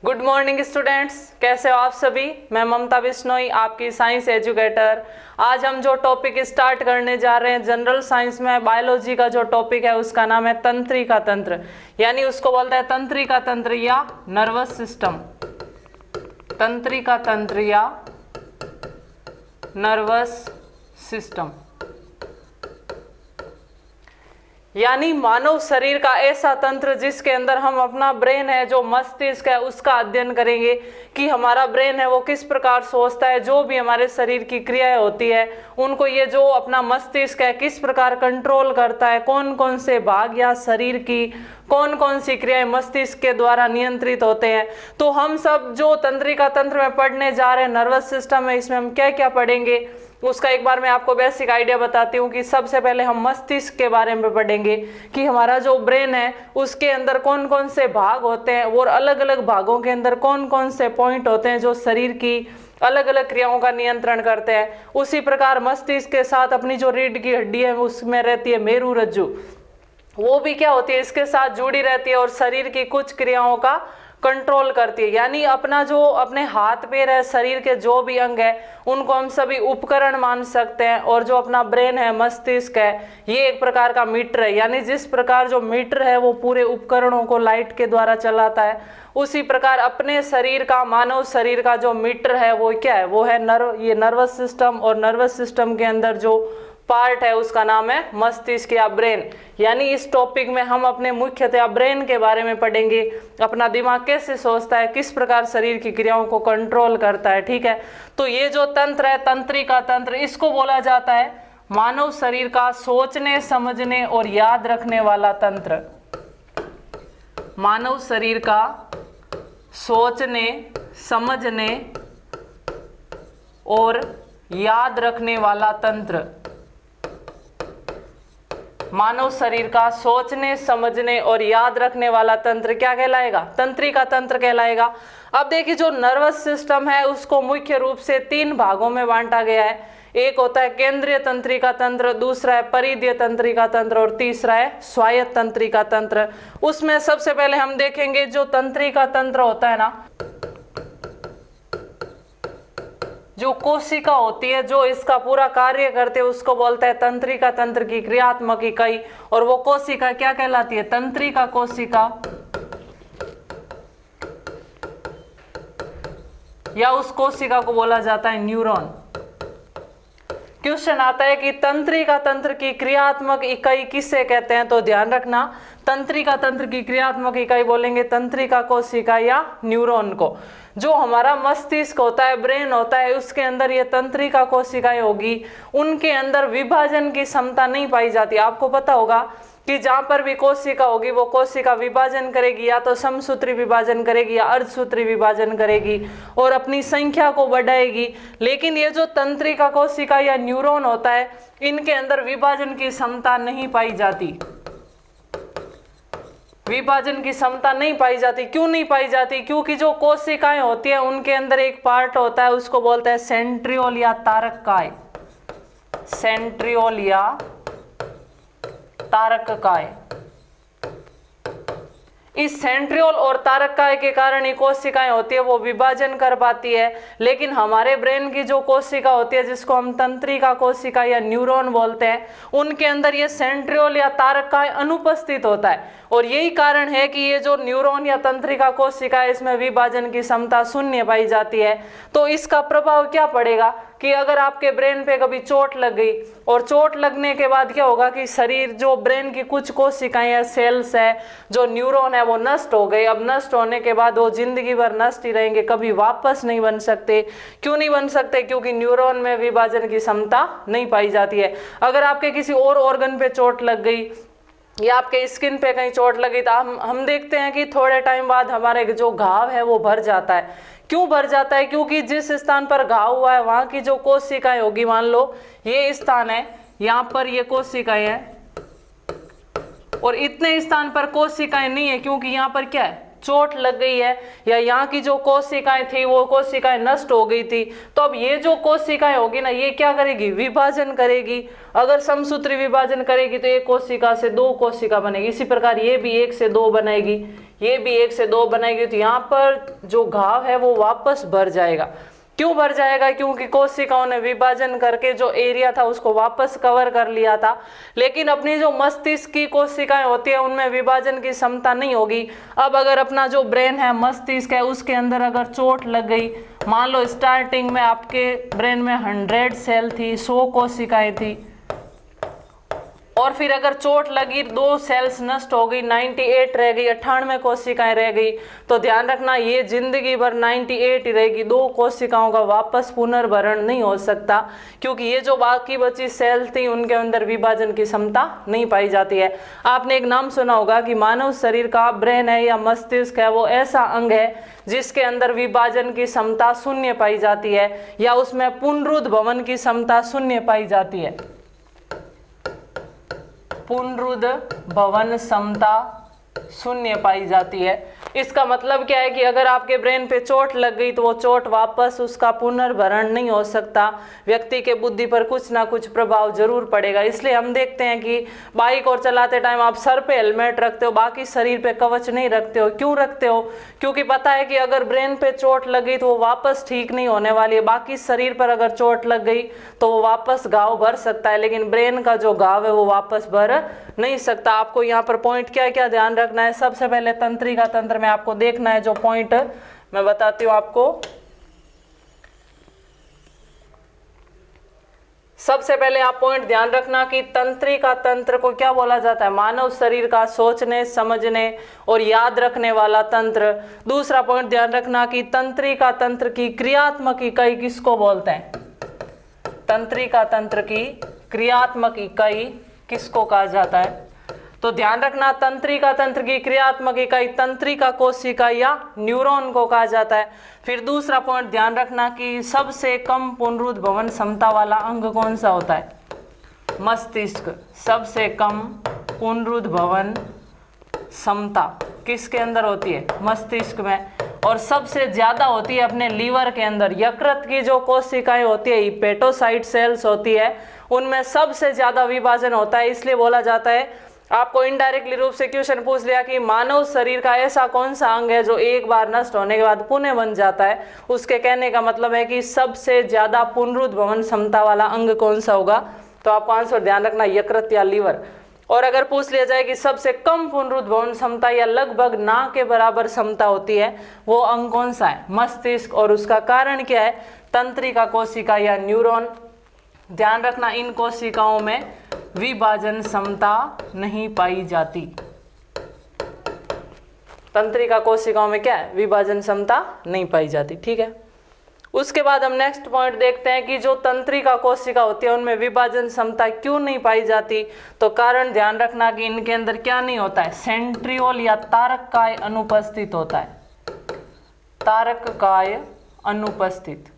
Good morning students, कैसे हो आप सभी। मैं ममता बिश्नोई, आपकी साइंस एजुकेटर। आज हम जो टॉपिक स्टार्ट करने जा रहे हैं जनरल साइंस में, बायोलॉजी का जो टॉपिक है उसका नाम है तंत्रिका तंत्र, यानी उसको बोलते हैं तंत्रिका तंत्र या नर्वस सिस्टम। तंत्रिका तंत्र या नर्वस सिस्टम यानी मानव शरीर का ऐसा तंत्र जिसके अंदर हम अपना ब्रेन है, जो मस्तिष्क है, उसका अध्ययन करेंगे कि हमारा ब्रेन है वो किस प्रकार सोचता है, जो भी हमारे शरीर की क्रियाएं होती है उनको ये जो अपना मस्तिष्क है किस प्रकार कंट्रोल करता है, कौन कौन से भाग या शरीर की कौन कौन सी क्रियाएं मस्तिष्क के द्वारा नियंत्रित होते हैं। तो हम सब जो तंत्रिका तंत्र में पढ़ने जा रहे हैं, नर्वस सिस्टम है, इसमें हम क्या क्या पढ़ेंगे उसका एक बार मैं आपको बेसिक आइडिया बताती हूँ कि सबसे पहले हम मस्तिष्क के बारे में पढ़ेंगे कि हमारा जो ब्रेन है उसके अंदर कौन कौन से भाग होते हैं और अलग अलग भागों के अंदर कौन कौन से पॉइंट होते हैं जो शरीर की अलग अलग क्रियाओं का नियंत्रण करते हैं। उसी प्रकार मस्तिष्क के साथ अपनी जो रीढ़ की हड्डी है उसमें रहती है मेरू रज्जु, वो भी क्या होती है इसके साथ जुड़ी रहती है और शरीर की कुछ क्रियाओं का कंट्रोल करती है। यानी अपना जो अपने हाथ पैर है, शरीर के जो भी अंग है उनको हम सभी उपकरण मान सकते हैं। और जो अपना ब्रेन है, मस्तिष्क है, ये एक प्रकार का मीटर है। यानी जिस प्रकार जो मीटर है वो पूरे उपकरणों को लाइट के द्वारा चलाता है, उसी प्रकार अपने शरीर का, मानव शरीर का जो मीटर है वो क्या है, वो है ये नर्वस सिस्टम। और नर्वस सिस्टम के अंदर जो पार्ट है उसका नाम है मस्तिष्क या ब्रेन। यानी इस टॉपिक में हम अपने मुख्यतः ब्रेन के बारे में पढ़ेंगे, अपना दिमाग कैसे सोचता है, किस प्रकार शरीर की क्रियाओं को कंट्रोल करता है। ठीक है, तो ये जो तंत्र है तंत्रिका तंत्र, इसको बोला जाता है मानव शरीर का सोचने, समझने और याद रखने वाला तंत्र। मानव शरीर का सोचने, समझने और याद रखने वाला तंत्र। मानव शरीर का सोचने, समझने और याद रखने वाला तंत्र क्या कहलाएगा? तंत्रिका तंत्र कहलाएगा। अब देखिए, जो नर्वस सिस्टम है उसको मुख्य रूप से 3 भागों में बांटा गया है। एक होता है केंद्रीय तंत्रिका तंत्र, दूसरा है परिधीय तंत्रिका तंत्र और तीसरा है स्वायत्त तंत्रिका तंत्र। उसमें सबसे पहले हम देखेंगे जो तंत्रिका तंत्र होता है ना, जो कोशिका होती है जो इसका पूरा कार्य करते हैं उसको बोलते हैं तंत्रिका तंत्र की क्रियात्मक इकाई। और वो कोशिका क्या कहलाती है? तंत्रिका कोशिका, या उस कोशिका को बोला जाता है न्यूरॉन। क्वेश्चन आता है कि तंत्रिका तंत्र की क्रियात्मक इकाई किसे कहते हैं? तो ध्यान रखना, तंत्रिका तंत्र की क्रियात्मक इकाई बोलेंगे तंत्रिका कोशिका या न्यूरॉन को। जो हमारा मस्तिष्क होता है, ब्रेन होता है, उसके अंदर ये तंत्रिका कोशिकाएं होगी, उनके अंदर विभाजन की क्षमता नहीं पाई जाती। आपको पता होगा कि जहां पर भी कोशिका होगी वो कोशिका विभाजन करेगी, या तो समसूत्री विभाजन करेगी या अर्धसूत्री विभाजन करेगी और अपनी संख्या को बढ़ाएगी। लेकिन ये जो तंत्रिका कोशिका या न्यूरॉन होता है, इनके अंदर विभाजन की क्षमता नहीं पाई जाती। विभाजन की क्षमता नहीं पाई जाती। क्यों नहीं पाई जाती? क्योंकि जो कोशिकाएं होती है उनके अंदर एक पार्ट होता है उसको बोलते हैं सेंट्रियोल या तारककाय। सेंट्रियोल या तारककाय। इस सेंट्रियोल और तारककाय के कारण ही कोशिकाएं होती है वो विभाजन कर पाती है। लेकिन हमारे ब्रेन की जो कोशिका होती है जिसको हम तंत्रिका कोशिका या न्यूरॉन बोलते हैं, उनके अंदर ये सेंट्रियोल या तारककाय अनुपस्थित होता है। और यही कारण है कि ये जो न्यूरॉन या तंत्रिका कोशिका है इसमें विभाजन की क्षमता शून्य पाई जाती है। तो इसका प्रभाव क्या पड़ेगा कि अगर आपके ब्रेन पे कभी चोट लग गई, और चोट लगने के बाद क्या होगा कि शरीर, जो ब्रेन की कुछ कोशिकाएं हैं, सेल्स है, जो न्यूरॉन है वो नष्ट हो गए। अब नष्ट होने के बाद वो जिंदगी भर नष्ट ही रहेंगे, कभी वापस नहीं बन सकते। क्यों नहीं बन सकते? क्योंकि न्यूरॉन में विभाजन की क्षमता नहीं पाई जाती है। अगर आपके किसी और ऑर्गन पे चोट लग गई या आपके स्किन पे कहीं चोट लगी तो हम देखते हैं कि थोड़े टाइम बाद हमारे जो घाव है वो भर जाता है। क्यों भर जाता है? क्योंकि जिस स्थान पर घाव हुआ है वहां की जो कोशिकाएं होगी, मान लो ये स्थान है, यहाँ पर ये कोशिकाएं हैं और इतने स्थान पर कोशिकाएं नहीं है क्योंकि यहाँ पर क्या है? चोट लग गई है या यहाँ की जो कोशिकाएं थी वो कोशिकाएं नष्ट हो गई थी, तो अब ये जो कोशिकाएं होगी ना, ये क्या करेगी, विभाजन करेगी। अगर समसूत्री विभाजन करेगी तो एक कोशिका से दो कोशिका बनेगी। इसी प्रकार ये भी 1 से 2 बनाएगी, ये भी 1 से 2 बनाएगी। तो यहाँ पर जो घाव है वो वापस भर जाएगा। क्यों भर जाएगा? क्योंकि कोशिकाओं ने विभाजन करके जो एरिया था उसको वापस कवर कर लिया था। लेकिन अपनी जो मस्तिष्क की कोशिकाएं होती है उनमें विभाजन की क्षमता नहीं होगी। अब अगर अपना जो ब्रेन है, मस्तिष्क है, उसके अंदर अगर चोट लग गई, मान लो स्टार्टिंग में आपके ब्रेन में 100 सेल थी, 100 कोशिकाएं थी, और फिर अगर चोट लगी 2 सेल्स नष्ट हो गई, 98 रह गई, 98 कोशिकाएं रह गई, तो ध्यान रखना ये जिंदगी भर 98 ही रहेगी। 2 कोशिकाओं का वापस पुनर्भरण नहीं हो सकता, क्योंकि ये जो बाकी बची सेल थी उनके अंदर विभाजन की क्षमता नहीं पाई जाती है। आपने एक नाम सुना होगा कि मानव शरीर का ब्रेन है या मस्तिष्क है वो ऐसा अंग है जिसके अंदर विभाजन की क्षमता 0 पाई जाती है, या उसमें पुनरुद्भवन की क्षमता 0 पाई जाती है। पुनरुद्भवन क्षमता 0 पाई जाती है। इसका मतलब क्या है कि अगर आपके ब्रेन पे चोट लग गई तो वो चोट वापस उसका पुनर्भरण नहीं हो सकता। व्यक्ति के बुद्धि पर कुछ ना कुछ प्रभाव जरूर पड़ेगा। इसलिए हम देखते हैं कि बाइक और चलाते टाइम आप सर पे हेलमेट रखते हो, बाकी शरीर पे कवच नहीं रखते हो। क्यों रखते हो? क्योंकि पता है कि अगर ब्रेन पे चोट लग गई तो वो वापस ठीक नहीं होने वाली है। बाकी शरीर पर अगर चोट लग गई तो वो वापस घाव भर सकता है, लेकिन ब्रेन का जो घाव है वो वापस भर नहीं सकता। आपको यहाँ पर पॉइंट क्या क्या ध्यान रखना है? सबसे पहले तंत्रिका तंत्र में आपको देखना है, जो पॉइंट मैं बताती हूँ आपको। सबसे पहले आप पॉइंट ध्यान रखना कि तंत्रिका तंत्र को क्या बोला जाता है? मानव शरीर का सोचने, समझने और याद रखने वाला तंत्र। दूसरा पॉइंट ध्यान रखना कि तंत्रिका तंत्र की क्रियात्मक इकाई किसको बोलते हैं? तंत्रिका तंत्र की क्रियात्मक इकाई किसको कहा जाता है? तो ध्यान रखना, तंत्रिका तंत्र की क्रियात्मक इकाई तंत्रिका कोशिका या न्यूरॉन को कहा जाता है। फिर दूसरा पॉइंट ध्यान रखना कि सबसे कम पुनरुद्भवन क्षमता वाला अंग कौन सा होता है? मस्तिष्क। सबसे कम पुनरुद्भवन क्षमता किसके अंदर होती है? मस्तिष्क में। और सबसे ज्यादा होती है अपने लीवर के अंदर। यकृत की जो कोशिकाएं होती है, हिपेटोसाइट सेल्स होती है, उनमें सबसे ज्यादा विभाजन होता है। इसलिए बोला जाता है, आपको इनडायरेक्टली रूप से क्वेश्चन पूछ लिया कि मानव शरीर का ऐसा कौन सा अंग है जो एक बार नष्ट होने के बाद पुनः बन जाता है। उसके कहने का मतलब है कि सबसे ज्यादा पुनरुद्भवन क्षमता वाला अंग कौन सा होगा? तो आपको आंसर ध्यान रखना, यकृत या लीवर। और अगर पूछ लिया जाए कि सबसे कम पुनरुद्भवन क्षमता या लगभग ना के बराबर क्षमता होती है, वो अंग कौन सा है? मस्तिष्क। और उसका कारण क्या है? तंत्रिका कोशिका या न्यूरॉन। ध्यान रखना, इन कोशिकाओं में विभाजन क्षमता नहीं पाई जाती। तंत्रिका कोशिकाओं में क्या है? विभाजन क्षमता नहीं पाई जाती। ठीक है। उसके बाद हम नेक्स्ट पॉइंट देखते हैं कि जो तंत्रिका कोशिका होती है उनमें विभाजन क्षमता क्यों नहीं पाई जाती। तो कारण ध्यान रखना कि इनके अंदर क्या नहीं होता है? सेंट्रियोल या तारककाय अनुपस्थित होता है। तारककाय अनुपस्थित,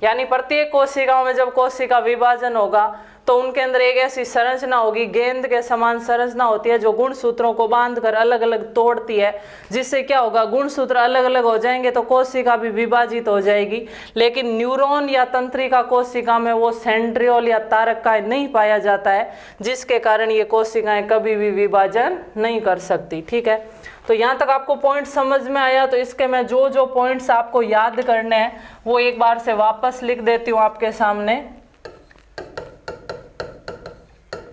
यानी प्रत्येक कोशिकाओं में जब कोशिका विभाजन होगा तो उनके अंदर एक ऐसी संरचना होगी, गेंद के समान संरचना होती है, जो गुणसूत्रों को बांधकर अलग अलग तोड़ती है। जिससे क्या होगा? गुणसूत्र अलग अलग हो जाएंगे तो कोशिका भी विभाजित हो जाएगी। लेकिन न्यूरॉन या तंत्रिका कोशिका में वो सेंट्रियोल या तारककाय नहीं पाया जाता है, जिसके कारण ये कोशिकाएं कभी भी विभाजन नहीं कर सकती। ठीक है। तो यहाँ तक आपको पॉइंट समझ में आया। तो इसके मैं जो जो पॉइंट्स आपको याद करने हैं वो एक बार से वापस लिख देती हूँ आपके सामने।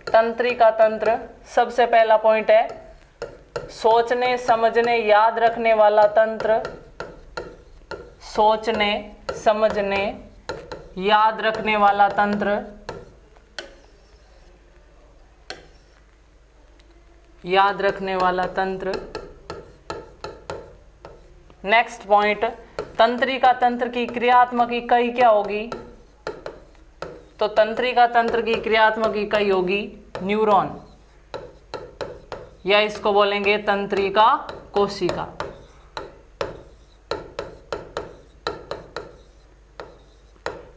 तंत्रिका तंत्र, सबसे पहला पॉइंट है सोचने, समझने, याद रखने वाला तंत्र। सोचने, समझने, याद रखने वाला तंत्र। याद रखने वाला तंत्र। नेक्स्ट पॉइंट, तंत्रिका तंत्र की क्रियात्मक इकाई क्या होगी? तो तंत्रिका तंत्र की क्रियात्मक इकाई होगी न्यूरॉन, या इसको बोलेंगे तंत्रिका कोशिका।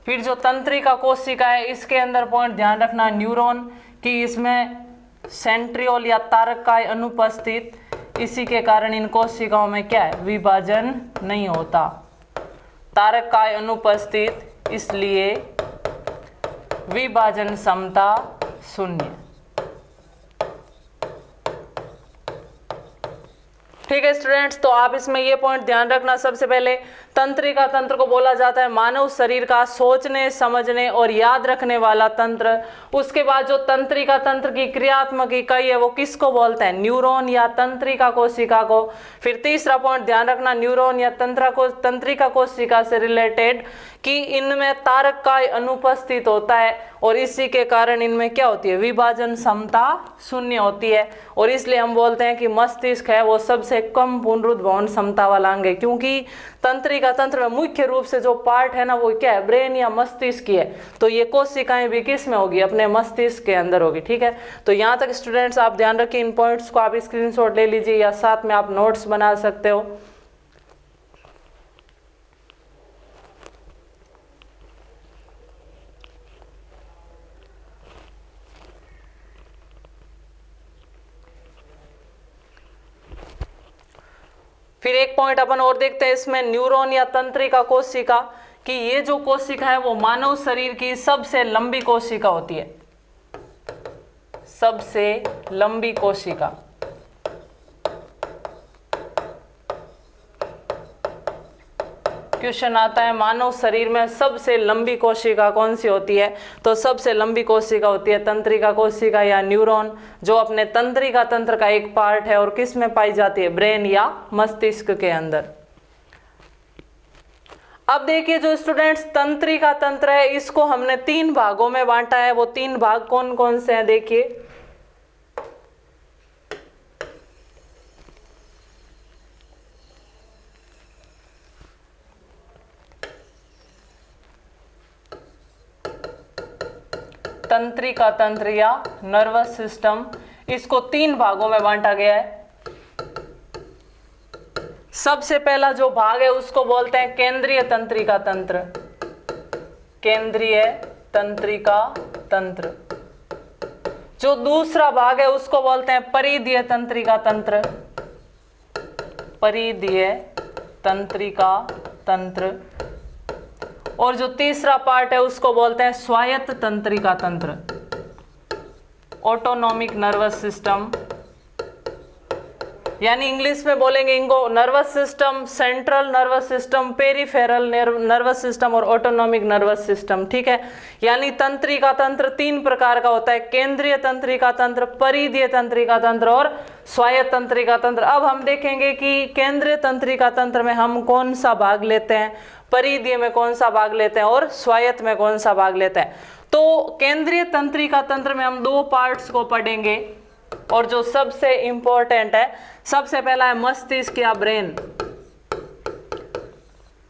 फिर जो तंत्रिका कोशिका है इसके अंदर पॉइंट ध्यान रखना न्यूरॉन कि इसमें सेंट्रियोल या तारककाय अनुपस्थित, इसी के कारण इन कोशिकाओं में क्या है, विभाजन नहीं होता। तारक का अनुपस्थित, इसलिए विभाजन क्षमता शून्य। ठीक है स्टूडेंट्स, तो आप इसमें ये पॉइंट ध्यान रखना। सबसे पहले तंत्रिका तंत्र को बोला जाता है मानव शरीर का सोचने समझने और याद रखने वाला तंत्र। उसके बाद जो तंत्रिका तंत्र की क्रियात्मक इकाई है वो किसको बोलते हैं, न्यूरॉन या तंत्रिका कोशिका को। फिर तीसरा पॉइंट ध्यान रखना, न्यूरॉन या तंत्रिका कोशिका से रिलेटेड कि इनमें तारक का अनुपस्थित होता है और इसी के कारण इनमें क्या होती है, विभाजन क्षमता शून्य होती है। और इसलिए हम बोलते हैं कि मस्तिष्क है वो सबसे कम पुनरुद्भवन क्षमता वाला अंग है, क्योंकि तंत्रिका तंत्र में मुख्य रूप से जो पार्ट है ना वो क्या है, ब्रेन या मस्तिष्क की है। तो ये कोशिकाएं भी किस में होगी, अपने मस्तिष्क के अंदर होगी। ठीक है, तो यहाँ तक स्टूडेंट्स आप ध्यान रखिए, इन पॉइंट्स को आप स्क्रीनशॉट ले लीजिए या साथ में आप नोट्स बना सकते हो। फिर एक पॉइंट अपन और देखते हैं इसमें, न्यूरॉन या तंत्रिका कोशिका, कि ये जो कोशिका है वो मानव शरीर की सबसे लंबी कोशिका होती है, सबसे लंबी कोशिका। क्वेश्चन आता है मानव शरीर में सबसे लंबी कोशिका कौन सी होती है, तो सबसे लंबी कोशिका होती है तंत्रिका कोशिका या न्यूरॉन, जो अपने तंत्रिका तंत्र का एक पार्ट है और किस में पाई जाती है, ब्रेन या मस्तिष्क के अंदर। अब देखिए जो स्टूडेंट्स तंत्रिका तंत्र है इसको हमने 3 भागों में बांटा है। वो 3 भाग कौन कौन से हैं देखिए। तंत्रिका तंत्र या नर्वस सिस्टम, इसको 3 भागों में बांटा गया है। सबसे पहला जो भाग है उसको बोलते हैं केंद्रीय तंत्रिका तंत्र, केंद्रीय तंत्रिका तंत्र। जो दूसरा भाग है उसको बोलते हैं परिधीय तंत्रिका तंत्र, परिधीय तंत्रिका तंत्र। और जो तीसरा पार्ट है उसको बोलते हैं स्वायत्त तंत्रिका तंत्र, ऑटोनॉमिक नर्वस सिस्टम, यानी इंग्लिश में बोलेंगे इनको nervous system, central nervous system, peripheral nervous system और ऑटोनॉमिक नर्वस सिस्टम। ठीक है, यानी तंत्रिका तंत्र 3 प्रकार का होता है, केंद्रीय तंत्रिका तंत्र, परिधीय तंत्रिका तंत्र और स्वायत्त तंत्रिका तंत्र। अब हम देखेंगे कि केंद्रीय तंत्रिका तंत्र में हम कौन सा भाग लेते हैं, परिधीय में कौन सा भाग लेते हैं और स्वायत्त में कौन सा भाग लेते हैं। तो केंद्रीय तंत्रिका तंत्र में हम 2 पार्ट्स को पढ़ेंगे और जो सबसे इंपॉर्टेंट है, सबसे पहला है मस्तिष्क या ब्रेन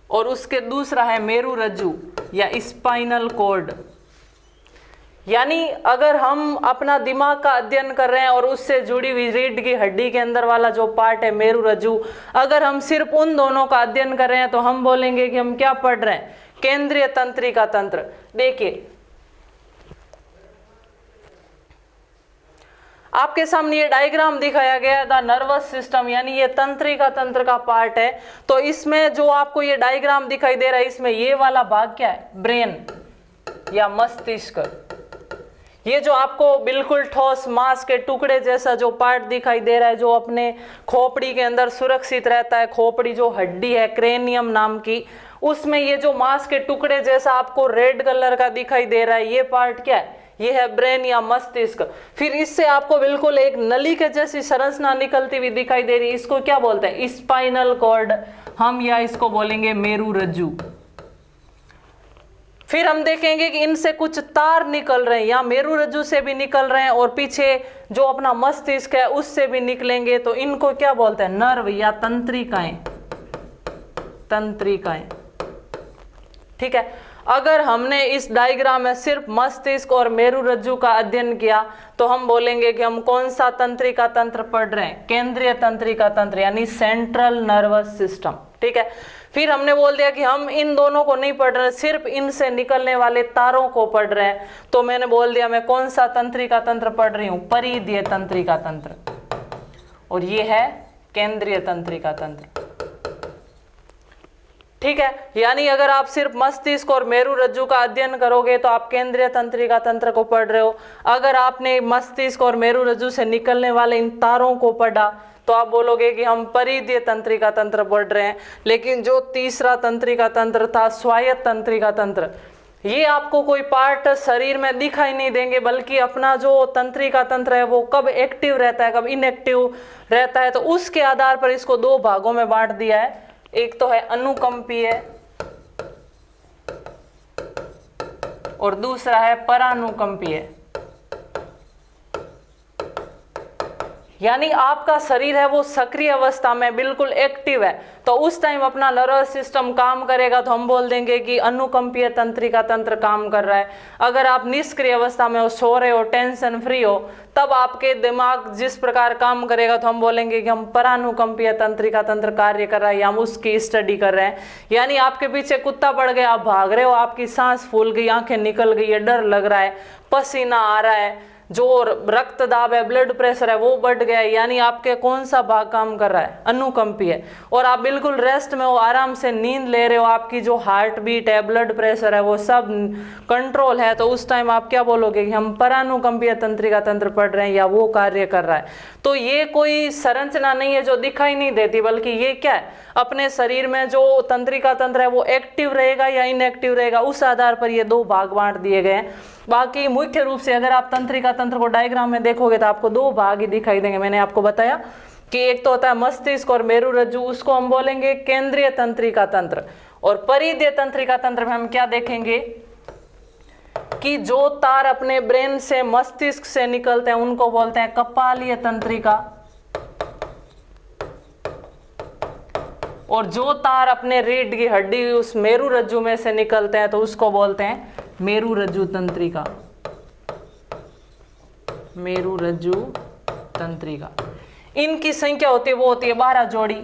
और उसके दूसरा है मेरुरज्जु या स्पाइनल कॉर्ड। यानी अगर हम अपना दिमाग का अध्ययन कर रहे हैं और उससे जुड़ी हुई रीढ़ की हड्डी के अंदर वाला जो पार्ट है मेरुरज्जु, अगर हम सिर्फ उन दोनों का अध्ययन कर रहे हैं तो हम बोलेंगे कि हम क्या पढ़ रहे हैं, केंद्रीय तंत्रिका तंत्र। देखिए आपके सामने ये डायग्राम दिखाया गया है, द नर्वस सिस्टम, यानी ये तंत्रिका तंत्र का पार्ट है। तो इसमें जो आपको ये डायग्राम दिखाई दे रहा है, इसमें ये वाला भाग क्या है, ब्रेन या मस्तिष्क। ये जो आपको बिल्कुल ठोस मांस के टुकड़े जैसा जो पार्ट दिखाई दे रहा है, जो अपने खोपड़ी के अंदर सुरक्षित रहता है, खोपड़ी जो हड्डी है क्रेनियम नाम की, उसमें ये जो मांस के टुकड़े जैसा आपको रेड कलर का दिखाई दे रहा है, ये पार्ट क्या है, ये है ब्रेन या मस्तिष्क। फिर इससे आपको बिल्कुल एक नली के जैसी संरचना निकलती हुई दिखाई दे रही है, इसको क्या बोलते हैं, स्पाइनल कॉर्ड हम, या इसको बोलेंगे मेरुरज्जु। फिर हम देखेंगे कि इनसे कुछ तार निकल रहे हैं, या मेरुरज्जु से भी निकल रहे हैं और पीछे जो अपना मस्तिष्क है उससे भी निकलेंगे, तो इनको क्या बोलते हैं, नर्व या तंत्रिकाएं, तंत्रिकाएं। ठीक है, अगर हमने इस डायग्राम में सिर्फ मस्तिष्क और मेरुरज्जु का अध्ययन किया तो हम बोलेंगे कि हम कौन सा तंत्रिका तंत्र पढ़ रहे हैं, केंद्रीय तंत्रिका तंत्र यानी सेंट्रल नर्वस सिस्टम। ठीक है, फिर हमने बोल दिया कि हम इन दोनों को नहीं पढ़ रहे, सिर्फ इनसे निकलने वाले तारों को पढ़ रहे हैं, तो मैंने बोल दिया मैं कौन सा तंत्रिका तंत्र पढ़ रही हूं, परिधीय तंत्रिका तंत्र। और ये है केंद्रीय तंत्रिका तंत्र। ठीक है, यानी अगर आप सिर्फ मस्तिष्क और मेरु रज्जु का अध्ययन करोगे तो आप केंद्रीय तंत्रिका तंत्र को पढ़ रहे हो। अगर आपने मस्तिष्क और मेरु रज्जु से निकलने वाले इन तारों को पढ़ा तो आप बोलोगे कि हम परिधीय तंत्रिका तंत्र पढ़ रहे हैं। लेकिन जो तीसरा तंत्रिका तंत्र था, स्वायत्त तंत्रिका तंत्र, ये आपको कोई पार्ट शरीर में दिखाई नहीं देंगे, बल्कि अपना जो तंत्रिका तंत्र है वो कब एक्टिव रहता है, कब इनएक्टिव रहता है, तो उसके आधार पर इसको दो भागों में बांट दिया है। एक तो है अनुकंपीय और दूसरा है परानुकंपीय। यानी आपका शरीर है वो सक्रिय अवस्था में बिल्कुल एक्टिव है, तो उस टाइम अपना नर्वस सिस्टम काम करेगा तो हम बोल देंगे कि अनुकंपीय तंत्रिका तंत्र काम कर रहा है। अगर आप निष्क्रिय अवस्था में हो, सो रहे हो, टेंशन फ्री हो, तब आपके दिमाग जिस प्रकार काम करेगा तो हम बोलेंगे कि हम परानुकंपीय तंत्रिका तंत्र कार्य कर रहा है या हम उसकी स्टडी कर रहे हैं। यानी आपके पीछे कुत्ता पड़ गया, आप भाग रहे हो, आपकी सांस फूल गई, आंखें निकल गई है, डर लग रहा है, पसीना आ रहा है, जो रक्त दाब है, ब्लड प्रेशर है वो बढ़ गया है, यानी आपके कौन सा भाग काम कर रहा है, अनुकंपीय। और आप बिल्कुल रेस्ट में हो, आराम से नींद ले रहे हो, आपकी जो हार्ट बीट है, ब्लड प्रेशर है, वो सब कंट्रोल है, तो उस टाइम आप क्या बोलोगे कि हम परानुकंपीय तंत्रिका तंत्र पढ़ रहे हैं या वो कार्य कर रहा है। तो ये कोई संरचना नहीं है जो दिखाई नहीं देती, बल्कि ये क्या है, अपने शरीर में जो तंत्रिका तंत्र है वो एक्टिव रहेगा या इनएक्टिव रहेगा, उस आधार पर ये दो भाग बांट दिए गए हैं। बाकी मुख्य रूप से अगर आप तंत्रिका तंत्र को डायग्राम में देखोगे तो आपको दो भाग ही दिखाई देंगे। मैंने आपको बताया कि एक तो होता है मस्तिष्क और मेरु रज्जु, उसको हम बोलेंगे केंद्रीय तंत्रिका तंत्र। और परिधीय तंत्रिका तंत्र में हम क्या देखेंगे कि जो तार अपने ब्रेन से मस्तिष्क से निकलते हैं उनको बोलते हैं कपालीय तंत्रिका, और जो तार अपने रीढ़ की हड्डी उस मेरु रज्जु में से निकलते हैं तो उसको बोलते हैं मेरु रज्जु तंत्रिका। मेरु रज्जु तंत्रिका, इनकी संख्या होती है वो होती है 12 जोड़ी,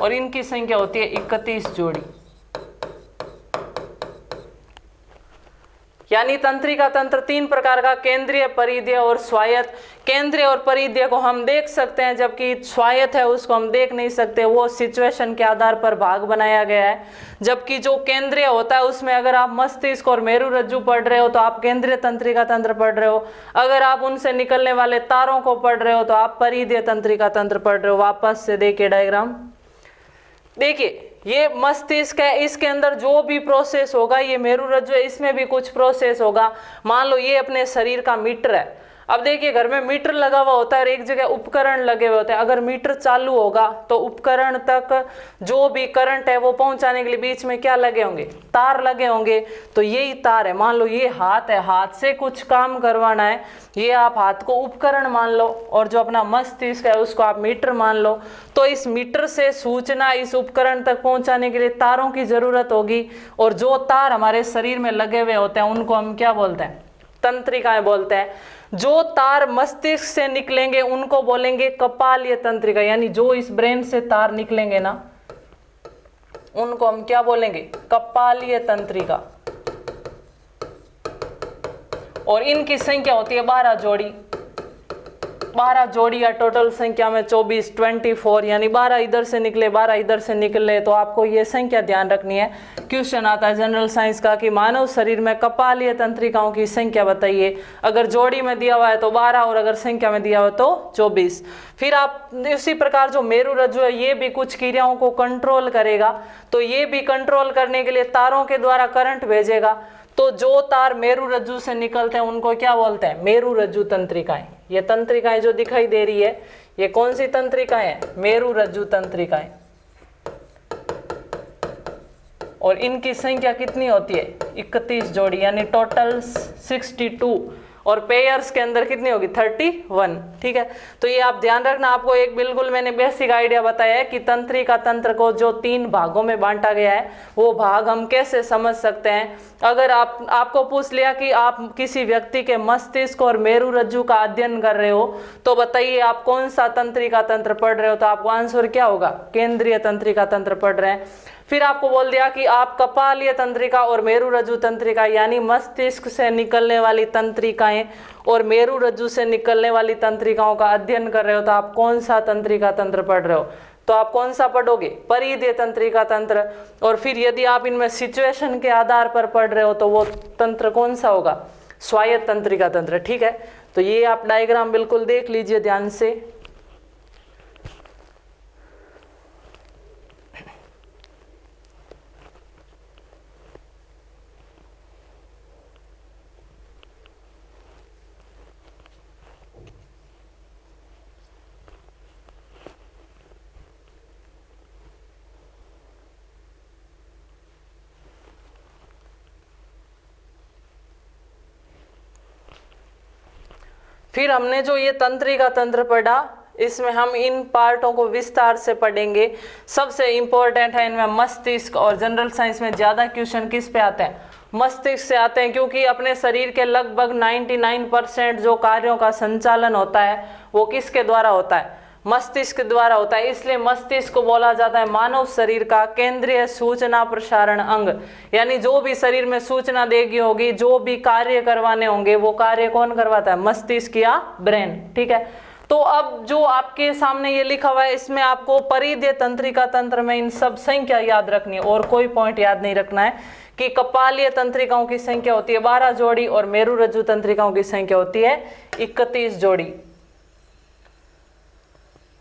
और इनकी संख्या होती है 31 जोड़ी। यानी तंत्रिका तंत्र तीन प्रकार का, केंद्रीय, परिधीय और स्वायत्त। केंद्रीय और परिधीय को हम देख सकते हैं, जबकि स्वायत्त है उसको हम देख नहीं सकते, वो सिचुएशन के आधार पर भाग बनाया गया है। जबकि जो केंद्रीय होता है उसमें अगर आप मस्तिष्क और मेरु रज्जु पढ़ रहे हो तो आप केंद्रीय तंत्रिका तंत्र पढ़ रहे हो, अगर आप उनसे निकलने वाले तारों को पढ़ रहे हो तो आप परिधीय तंत्रिका तंत्र पढ़ रहे हो। वापस से देखिए डायग्राम, देखिए ये मस्तिष्क है, इसके अंदर जो भी प्रोसेस होगा, ये मेरु रज्जु है, इसमें भी कुछ प्रोसेस होगा। मान लो ये अपने शरीर का मीटर है। अब देखिए घर में मीटर लगा हुआ होता है और एक जगह उपकरण लगे हुए होते हैं। अगर मीटर चालू होगा तो उपकरण तक जो भी करंट है वो पहुंचाने के लिए बीच में क्या लगे होंगे, तार लगे होंगे। तो यही तार है। मान लो ये हाथ है, हाथ से कुछ काम करवाना है, ये आप हाथ को उपकरण मान लो, और जो अपना मस्तिष्क है उसको आप मीटर मान लो। तो इस मीटर से सूचना इस उपकरण तक पहुंचाने के लिए तारों की जरूरत होगी, और जो तार हमारे शरीर में लगे हुए होते हैं उनको हम क्या बोलते हैं, तंत्रिकाएं बोलते हैं। जो तार मस्तिष्क से निकलेंगे उनको बोलेंगे कपालीय तंत्रिका, यानी जो इस ब्रेन से तार निकलेंगे ना उनको हम क्या बोलेंगे, कपालीय तंत्रिका। और इनकी संख्या होती है 12 जोड़ी। 12 जोड़ी या टोटल संख्या में 24, 24, यानी 12 इधर से निकले 12 इधर से निकले। तो आपको ये संख्या ध्यान रखनी है। क्वेश्चन आता है जनरल साइंस का कि मानव शरीर में कपालीय तंत्रिकाओं की संख्या बताइए। अगर जोड़ी में दिया हुआ है तो 12, और अगर संख्या में दिया हुआ तो 24। फिर आप इसी प्रकार जो मेरु रज्जु है ये भी कुछ क्रियाओं को कंट्रोल करेगा, तो ये भी कंट्रोल करने के लिए तारों के द्वारा करंट भेजेगा। तो जो तार मेरु रज्जु से निकलते हैं उनको क्या बोलते हैं, मेरु रज्जु तंत्रिकाएं। ये तंत्रिकाएं जो दिखाई दे रही है ये कौन सी तंत्रिकाएं हैं, मेरु रज्जु तंत्रिकाएं। और इनकी संख्या कितनी होती है, 31 जोड़ी, यानी टोटल 62, और पेयर्स के अंदर कितनी होगी, 31। ठीक है, तो ये आप ध्यान रखना। आपको एक बिल्कुल मैंने बेसिक आइडिया बताया है कि तंत्रिका तंत्र को जो 3 भागों में बांटा गया है वो भाग हम कैसे समझ सकते हैं। अगर आपको पूछ लिया कि आप किसी व्यक्ति के मस्तिष्क और मेरु रज्जु का अध्ययन कर रहे हो तो बताइए आप कौन सा तंत्रिका तंत्र पढ़ रहे हो, तो आपको आंसर क्या होगा, केंद्रीय तंत्रिका तंत्र पढ़ रहे हैं। फिर आपको बोल दिया कि आप कपालीय तंत्रिका और मेरुरज्जु तंत्रिका यानी मस्तिष्क से निकलने वाली तंत्रिकाएं और मेरुरज्जु से निकलने वाली तंत्रिकाओं का अध्ययन कर रहे हो, तो आप कौन सा तंत्रिका तंत्र पढ़ रहे हो? तो आप कौन सा पढ़ोगे? परिधीय तंत्रिका तंत्र। और फिर यदि आप इनमें सिचुएशन के आधार पर पढ़ रहे हो तो वो तंत्र कौन सा होगा? स्वायत्त तंत्रिका तंत्र। ठीक है, तो ये आप डायग्राम बिल्कुल देख लीजिए ध्यान से। फिर हमने जो ये तंत्रिका तंत्र पढ़ा, इसमें हम इन पार्टों को विस्तार से पढ़ेंगे। सबसे इंपॉर्टेंट है इनमें मस्तिष्क, और जनरल साइंस में ज्यादा क्वेश्चन किस पे आते हैं? मस्तिष्क से आते हैं, क्योंकि अपने शरीर के लगभग 99% जो कार्यों का संचालन होता है वो किसके द्वारा होता है? मस्तिष्क द्वारा होता है। इसलिए मस्तिष्क को बोला जाता है मानव शरीर का केंद्रीय सूचना प्रसारण अंग। यानी जो भी शरीर में सूचना देगी होगी, जो भी कार्य करवाने होंगे, वो कार्य कौन करवाता है? मस्तिष्क या ब्रेन। ठीक है, तो अब जो आपके सामने ये लिखा हुआ है, इसमें आपको परिधीय तंत्रिका तंत्र में इन सब संख्या याद रखनी है और कोई पॉइंट याद नहीं रखना है कि कपालीय तंत्रिकाओं की संख्या होती है 12 जोड़ी और मेरुरज्जु तंत्रिकाओं की संख्या होती है 31 जोड़ी।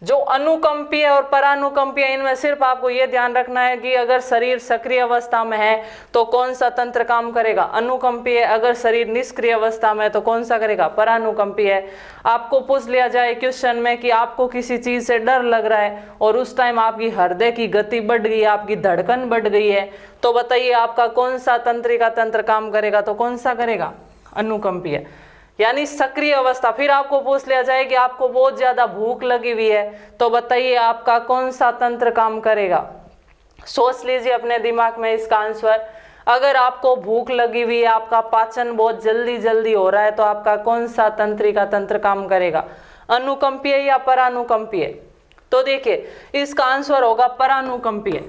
जो अनुकंपीय और परानुकंपीय, इनमें सिर्फ आपको यह ध्यान रखना है कि अगर शरीर सक्रिय अवस्था में है तो कौन सा तंत्र काम करेगा? अनुकंपीय। अगर शरीर निष्क्रिय अवस्था में है तो कौन सा करेगा? परानुकंपीय। आपको पूछ लिया जाए क्वेश्चन में कि आपको किसी चीज से डर लग रहा है और उस टाइम आपकी हृदय की गति बढ़ गई है, आपकी धड़कन बढ़ गई है, तो बताइए आपका कौन सा तंत्रिका तंत्र काम करेगा? तो कौन सा करेगा? अनुकंपीय, यानी सक्रिय अवस्था। फिर आपको पूछ लिया जाए कि आपको बहुत ज्यादा भूख लगी हुई है, तो बताइए आपका कौन सा तंत्र काम करेगा? सोच लीजिए अपने दिमाग में इसका आंसर। अगर आपको भूख लगी हुई है, आपका पाचन बहुत जल्दी जल्दी हो रहा है, तो आपका कौन सा तंत्रिका तंत्र काम करेगा? अनुकंपीय या परानुकंपीय? तो देखिए इसका आंसर होगा परानुकंपीय।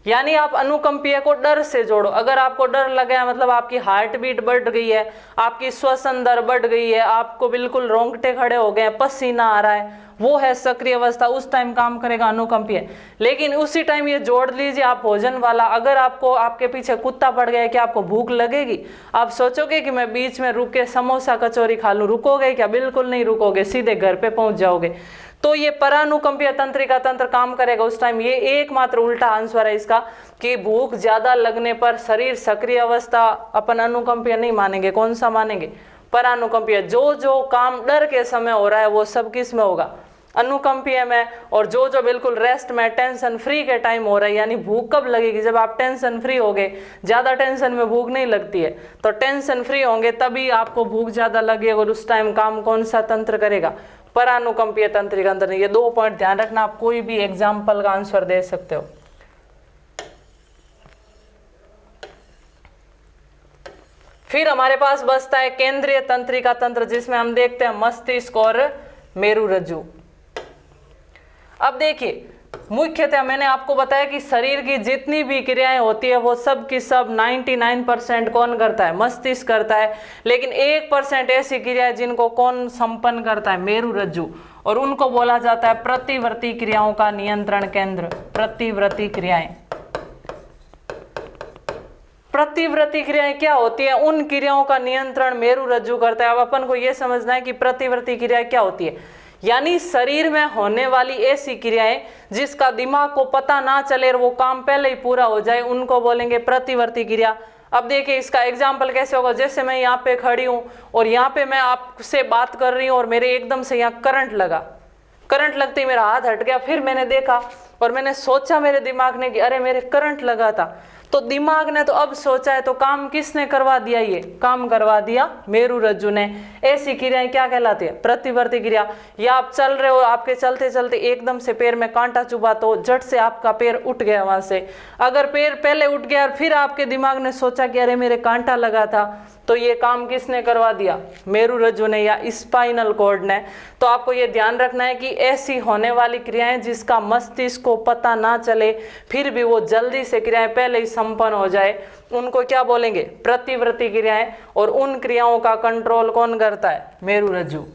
यानी आप अनुकंपीय को डर से जोड़ो। अगर आपको डर लगा है मतलब आपकी हार्ट बीट बढ़ गई है, आपकी श्वसन दर बढ़ गई है, आपको बिल्कुल रोंगटे खड़े हो गए हैं, पसीना आ रहा है, वो है सक्रिय अवस्था, उस टाइम काम करेगा अनुकंपीय। लेकिन उसी टाइम ये जोड़ लीजिए आप भोजन वाला। अगर आपको आपके पीछे कुत्ता पड़ गया, क्या आपको भूख लगेगी? आप सोचोगे कि मैं बीच में रुक के समोसा कचौरी खा लूं, रुकोगे क्या? बिल्कुल नहीं रुकोगे, सीधे घर पे पहुंच जाओगे। तो ये परानुकंपीय तंत्रिका तंत्र काम करेगा उस टाइम। ये एकमात्र उल्टा आंसर है इसका कि भूख ज्यादा लगने पर शरीर सक्रिय अवस्था अपन अनुकंपीय नहीं मानेंगे। कौन सा मानेंगे? परानुकंपीय। जो जो काम डर के समय हो रहा है वो सब किस में होगा? अनुकंपीय में। और जो जो बिल्कुल रेस्ट में टेंशन फ्री के टाइम हो रहा है, यानी भूख कब लगेगी? जब आप टेंशन फ्री होगे। ज्यादा टेंशन में भूख नहीं लगती है, तो टेंशन फ्री होंगे तभी आपको भूख ज्यादा लगेगी और उस टाइम काम कौन सा तंत्र करेगा? परानुकंपीय तंत्रिका तंत्र। ये 2 पॉइंट ध्यान रखना, आप कोई भी एग्जाम्पल का आंसर दे सकते हो। फिर हमारे पास बचता है केंद्रीय तंत्रिका तंत्र, जिसमें हम देखते हैं मस्तिष्क और मेरुरज्जु। अब देखिए मुख्यतः मैंने आपको बताया कि शरीर की जितनी भी क्रियाएं होती है वो सब की सब 99% कौन करता है? मस्तिष्क करता है। लेकिन 1% ऐसी क्रियाएं जिनको कौन संपन्न करता है? मेरुरज्जु। और उनको बोला जाता है प्रतिवर्ती क्रियाओं का नियंत्रण केंद्र। प्रतिवर्ती क्रियाएं। प्रतिवर्ती क्रियाएं क्या होती है? उन क्रियाओं का नियंत्रण मेरुरज्जु करता है। अब अपन को यह समझना है कि प्रतिवर्ती क्रिया क्या होती है। यानी शरीर में होने वाली ऐसी क्रियाएं जिसका दिमाग को पता ना चले और वो काम पहले ही पूरा हो जाए, उनको बोलेंगे प्रतिवर्ती क्रिया। अब देखिए इसका एग्जाम्पल कैसे होगा। जैसे मैं यहाँ पे खड़ी हूँ और यहाँ पे मैं आपसे बात कर रही हूँ और मेरे एकदम से यहाँ करंट लगा। करंट लगते ही मेरा हाथ हट गया, फिर मैंने देखा और मैंने सोचा मेरे दिमाग ने कि अरे मेरे करंट लगा था। तो दिमाग ने तो अब सोचा है, तो काम किसने करवा दिया? ये काम करवा दिया मेरुरज्जु ने। ऐसी क्रियाएं क्या कहलाती है? प्रतिवर्ती क्रिया। या आप चल रहे हो, आपके चलते चलते एकदम से पैर में कांटा चुभा, तो झट से आपका पैर उठ गया वहां से। अगर पैर पहले उठ गया और फिर आपके दिमाग ने सोचा कि अरे मेरे कांटा लगा था, तो ये काम किसने करवा दिया? मेरुरज्जु ने या स्पाइनल कॉर्ड ने। तो आपको ये ध्यान रखना है कि ऐसी होने वाली क्रियाएं जिसका मस्तिष्क को पता ना चले, फिर भी वो जल्दी से क्रियाएं पहले ही संपन्न हो जाए, उनको क्या बोलेंगे? प्रतिवर्ती क्रियाएं। और उन क्रियाओं का कंट्रोल कौन करता है? मेरुरज्जु।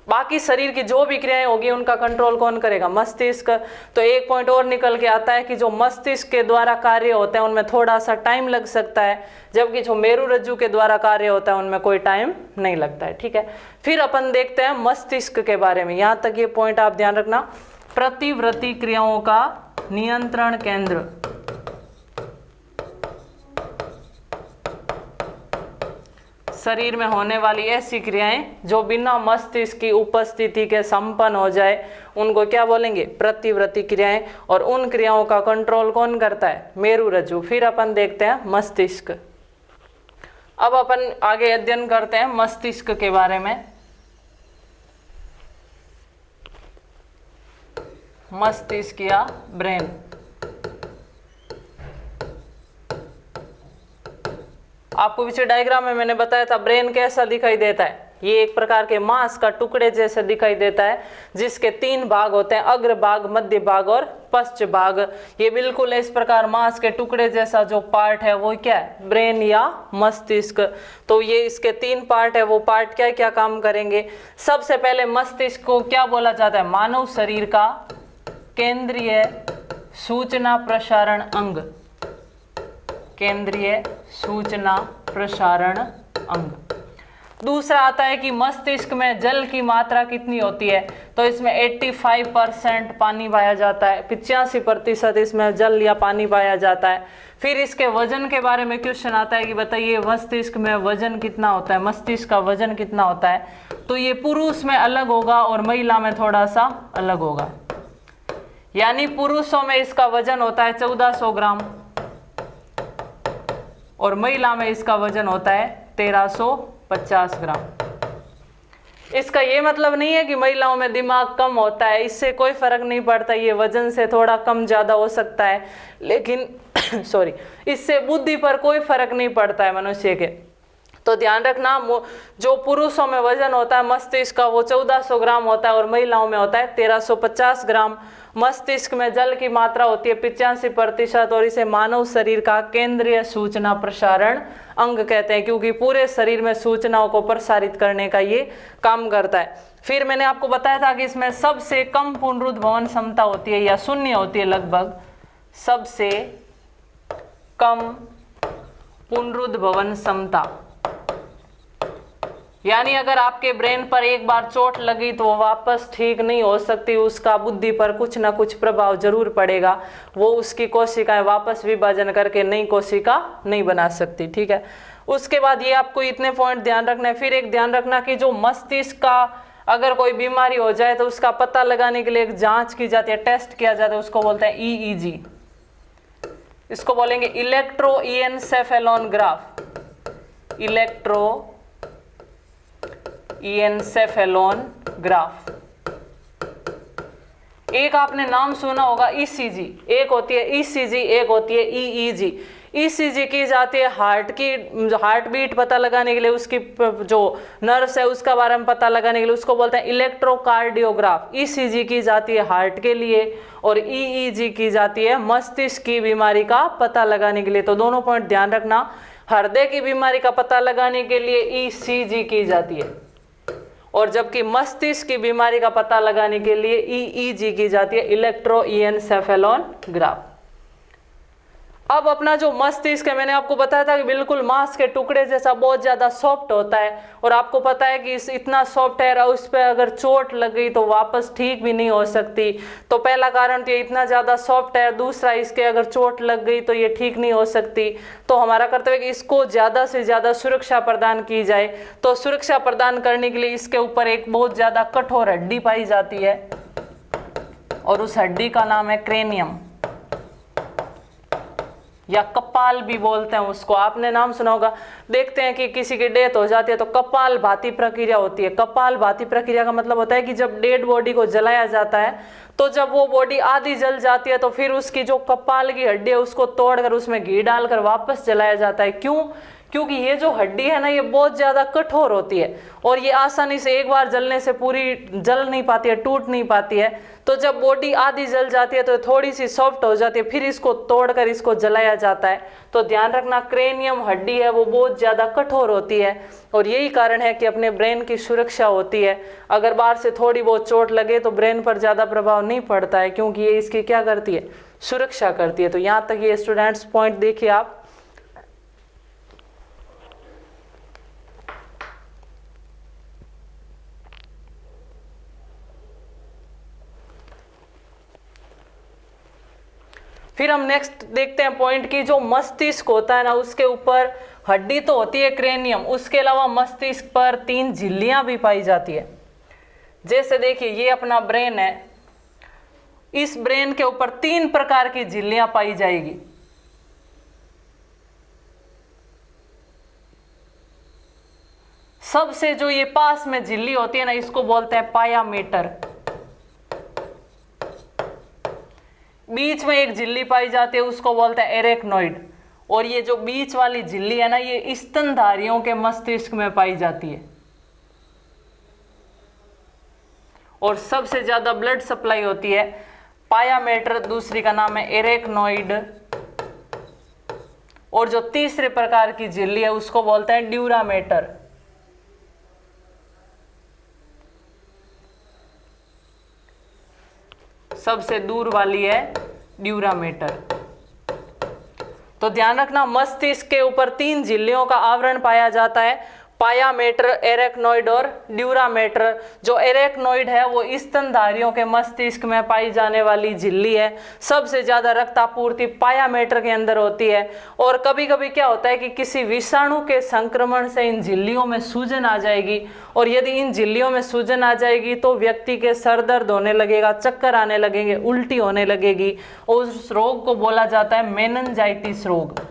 बाकी शरीर की जो भी क्रियाएं होगी उनका कंट्रोल कौन करेगा? मस्तिष्क। तो एक पॉइंट और निकल के आता है कि जो मस्तिष्क के द्वारा कार्य होते हैं उनमें थोड़ा सा टाइम लग सकता है, जबकि जो मेरुरज्जु के द्वारा कार्य होता है उनमें कोई टाइम नहीं लगता है। ठीक है, फिर अपन देखते हैं मस्तिष्क के बारे में। यहाँ तक ये पॉइंट आप ध्यान रखना। प्रतिवर्ती क्रियाओं का नियंत्रण केंद्र। शरीर में होने वाली ऐसी क्रियाएं जो बिना मस्तिष्क की उपस्थिति के संपन्न हो जाए, उनको क्या बोलेंगे? प्रतिवर्ती क्रियाएं। और उन क्रियाओं का कंट्रोल कौन करता है? मेरुरज्जु। फिर अपन देखते हैं मस्तिष्क। अब अपन आगे अध्ययन करते हैं मस्तिष्क के बारे में। मस्तिष्क या ब्रेन। आपको पीछे डायग्राम में मैंने बताया था ब्रेन कैसा दिखाई देता है। ये एक प्रकार के मांस का टुकड़े जैसे दिखाई देता है, जिसके 3 भाग होते हैं, अग्र भाग, मध्य भाग और पश्च भाग। ये बिल्कुल इस प्रकार मांस के टुकड़े जैसा जो पार्ट है वो क्या है? ब्रेन या मस्तिष्क। तो ये इसके 3 पार्ट है। वो पार्ट क्या क्या काम करेंगे? सबसे पहले मस्तिष्क को क्या बोला जाता है? मानव शरीर का केंद्रीय सूचना प्रसारण अंग। केंद्रीय सूचना प्रसारण अंग। दूसरा आता है कि मस्तिष्क में जल की मात्रा कितनी होती है? तो इसमें 85% पानी पाया जाता है, 85% इसमें जल या पानी पाया जाता है। फिर इसके वजन के बारे में क्वेश्चन आता है कि बताइए मस्तिष्क में वजन कितना होता है? मस्तिष्क का वजन कितना होता है? तो ये पुरुष में अलग होगा और महिला में थोड़ा सा अलग होगा। यानी पुरुषों में इसका वजन होता है 1400 ग्राम और महिला में इसका वजन होता है 1350 ग्राम। इसका ये मतलब नहीं है कि महिलाओं में दिमाग कम होता है, इससे कोई फर्क नहीं पड़ता। ये वजन से थोड़ा कम ज़्यादा हो सकता है, लेकिन इससे बुद्धि पर कोई फर्क नहीं पड़ता है मनुष्य के। तो ध्यान रखना, जो पुरुषों में वजन होता है मस्तिष्क का वो 1400 ग्राम होता है और महिलाओं में होता है 1350 ग्राम। मस्तिष्क में जल की मात्रा होती है 85% और इसे मानव शरीर का केंद्रीय सूचना प्रसारण अंग कहते हैं, क्योंकि पूरे शरीर में सूचनाओं को प्रसारित करने का ये काम करता है। फिर मैंने आपको बताया था कि इसमें सबसे कम पुनरुद्भवन क्षमता होती है या शून्य होती है लगभग, सबसे कम पुनरुद्भवन क्षमता। यानी अगर आपके ब्रेन पर एक बार चोट लगी तो वो वापस ठीक नहीं हो सकती, उसका बुद्धि पर कुछ ना कुछ प्रभाव जरूर पड़ेगा। वो उसकी कोशिकाएं वापस विभाजन करके नई कोशिका नहीं बना सकती। ठीक है, उसके बाद ये आपको इतने पॉइंट ध्यान रखना है। फिर एक ध्यान रखना कि जो मस्तिष्क का अगर कोई बीमारी हो जाए तो उसका पता लगाने के लिए एक जांच की जाती है, टेस्ट किया जाता है, उसको बोलते हैं EEG। इसको बोलेंगे इलेक्ट्रोएन्सेफेलोग्राफ। इलेक्ट्रोएन्सेफेलोग्राफ। एक आपने नाम सुना होगा ECG, एक होती है ECG, एक होती है EEG। ECG की जाती है हार्ट बीट पता लगाने के लिए, उसकी जो नर्व्स है उसका बारे में पता लगाने के लिए, उसको बोलते हैं इलेक्ट्रोकार्डियोग्राफ। ECG की जाती है हार्ट के लिए और EEG की जाती है मस्तिष्क की बीमारी का पता लगाने के लिए। तो दोनों पॉइंट ध्यान रखना, हृदय की बीमारी का पता लगाने के लिए ECG की जाती है और जबकि मस्तिष्क की बीमारी का पता लगाने के लिए EEG की जाती है, इलेक्ट्रोएन्सेफेलोग्राफ। अब अपना जो मस्तिष्क है मैंने आपको बताया था कि बिल्कुल मांस के टुकड़े जैसा बहुत ज्यादा सॉफ्ट होता है और आपको पता है कि इतना सॉफ्ट है और उस पर अगर चोट लग गई तो वापस ठीक भी नहीं हो सकती। तो पहला कारण तो ये इतना ज्यादा सॉफ्ट है, दूसरा इसके अगर चोट लग गई तो ये ठीक नहीं हो सकती। तो हमारा कर्तव्य है कि इसको ज्यादा से ज्यादा सुरक्षा प्रदान की जाए। तो सुरक्षा प्रदान करने के लिए इसके ऊपर एक बहुत ज्यादा कठोर हड्डी पाई जाती है और उस हड्डी का नाम है क्रेनियम। या कपाल भी बोलते हैं उसको, आपने नाम सुना होगा। देखते हैं कि किसी की डेथ हो जाती है तो कपाल भाती प्रक्रिया होती है। कपाल भाती प्रक्रिया का मतलब होता है कि जब डेड बॉडी को जलाया जाता है तो जब वो बॉडी आधी जल जाती है तो फिर उसकी जो कपाल की हड्डी है उसको तोड़कर उसमें घी डालकर वापस जलाया जाता है। क्यों? क्योंकि ये जो हड्डी है ना, ये बहुत ज्यादा कठोर होती है और ये आसानी से एक बार जलने से पूरी जल नहीं पाती है, टूट नहीं पाती है। तो जब बॉडी आधी जल जाती है तो थोड़ी सी सॉफ्ट हो जाती है, फिर इसको तोड़कर इसको जलाया जाता है। तो ध्यान रखना, क्रेनियम हड्डी है वो बहुत ज्यादा कठोर होती है और यही कारण है कि अपने ब्रेन की सुरक्षा होती है। अगर बाहर से थोड़ी बहुत चोट लगे तो ब्रेन पर ज्यादा प्रभाव नहीं पड़ता है, क्योंकि ये इसकी क्या करती है, सुरक्षा करती है। तो यहाँ तक ये स्टूडेंट्स पॉइंट देखिए आप। फिर हम नेक्स्ट देखते हैं पॉइंट की जो मस्तिष्क होता है ना, उसके ऊपर हड्डी तो होती है क्रेनियम, उसके अलावा मस्तिष्क पर 3 झिल्लियां भी पाई जाती है। जैसे देखिए ये अपना ब्रेन है, इस ब्रेन के ऊपर 3 प्रकार की झिल्लियां पाई जाएगी। सबसे जो ये पास में झिल्ली होती है ना, इसको बोलते हैं पायामेटर। बीच में एक झिल्ली पाई जाती है, उसको बोलते हैं एरेक्नोइड। और ये जो बीच वाली झिल्ली है ना, ये स्तनधारियों के मस्तिष्क में पाई जाती है। और सबसे ज्यादा ब्लड सप्लाई होती है पायामेटर, दूसरी का नाम है एरेक्नोइड। और जो तीसरे प्रकार की झिल्ली है उसको बोलते हैं ड्यूरामेटर। सबसे दूर वाली है ड्यूरामेटर। तो ध्यान रखना, मस्तिष्क के ऊपर 3 झिल्लियों का आवरण पाया जाता है, पायामेटर, एरेक्नोइड और ड्यूरामेटर। जो एरेक्नोइड है वो स्तनधारियों के मस्तिष्क में पाई जाने वाली झिल्ली है। सबसे ज्यादा रक्तापूर्ति पायामेटर के अंदर होती है। और कभी कभी क्या होता है कि किसी विषाणु के संक्रमण से इन झिल्लियों में सूजन आ जाएगी, और यदि इन झिल्लियों में सूजन आ जाएगी तो व्यक्ति के सर दर्द होने लगेगा, चक्कर आने लगेंगे, उल्टी होने लगेगी। और उस रोग को बोला जाता है मेनिंजाइटिस रोग।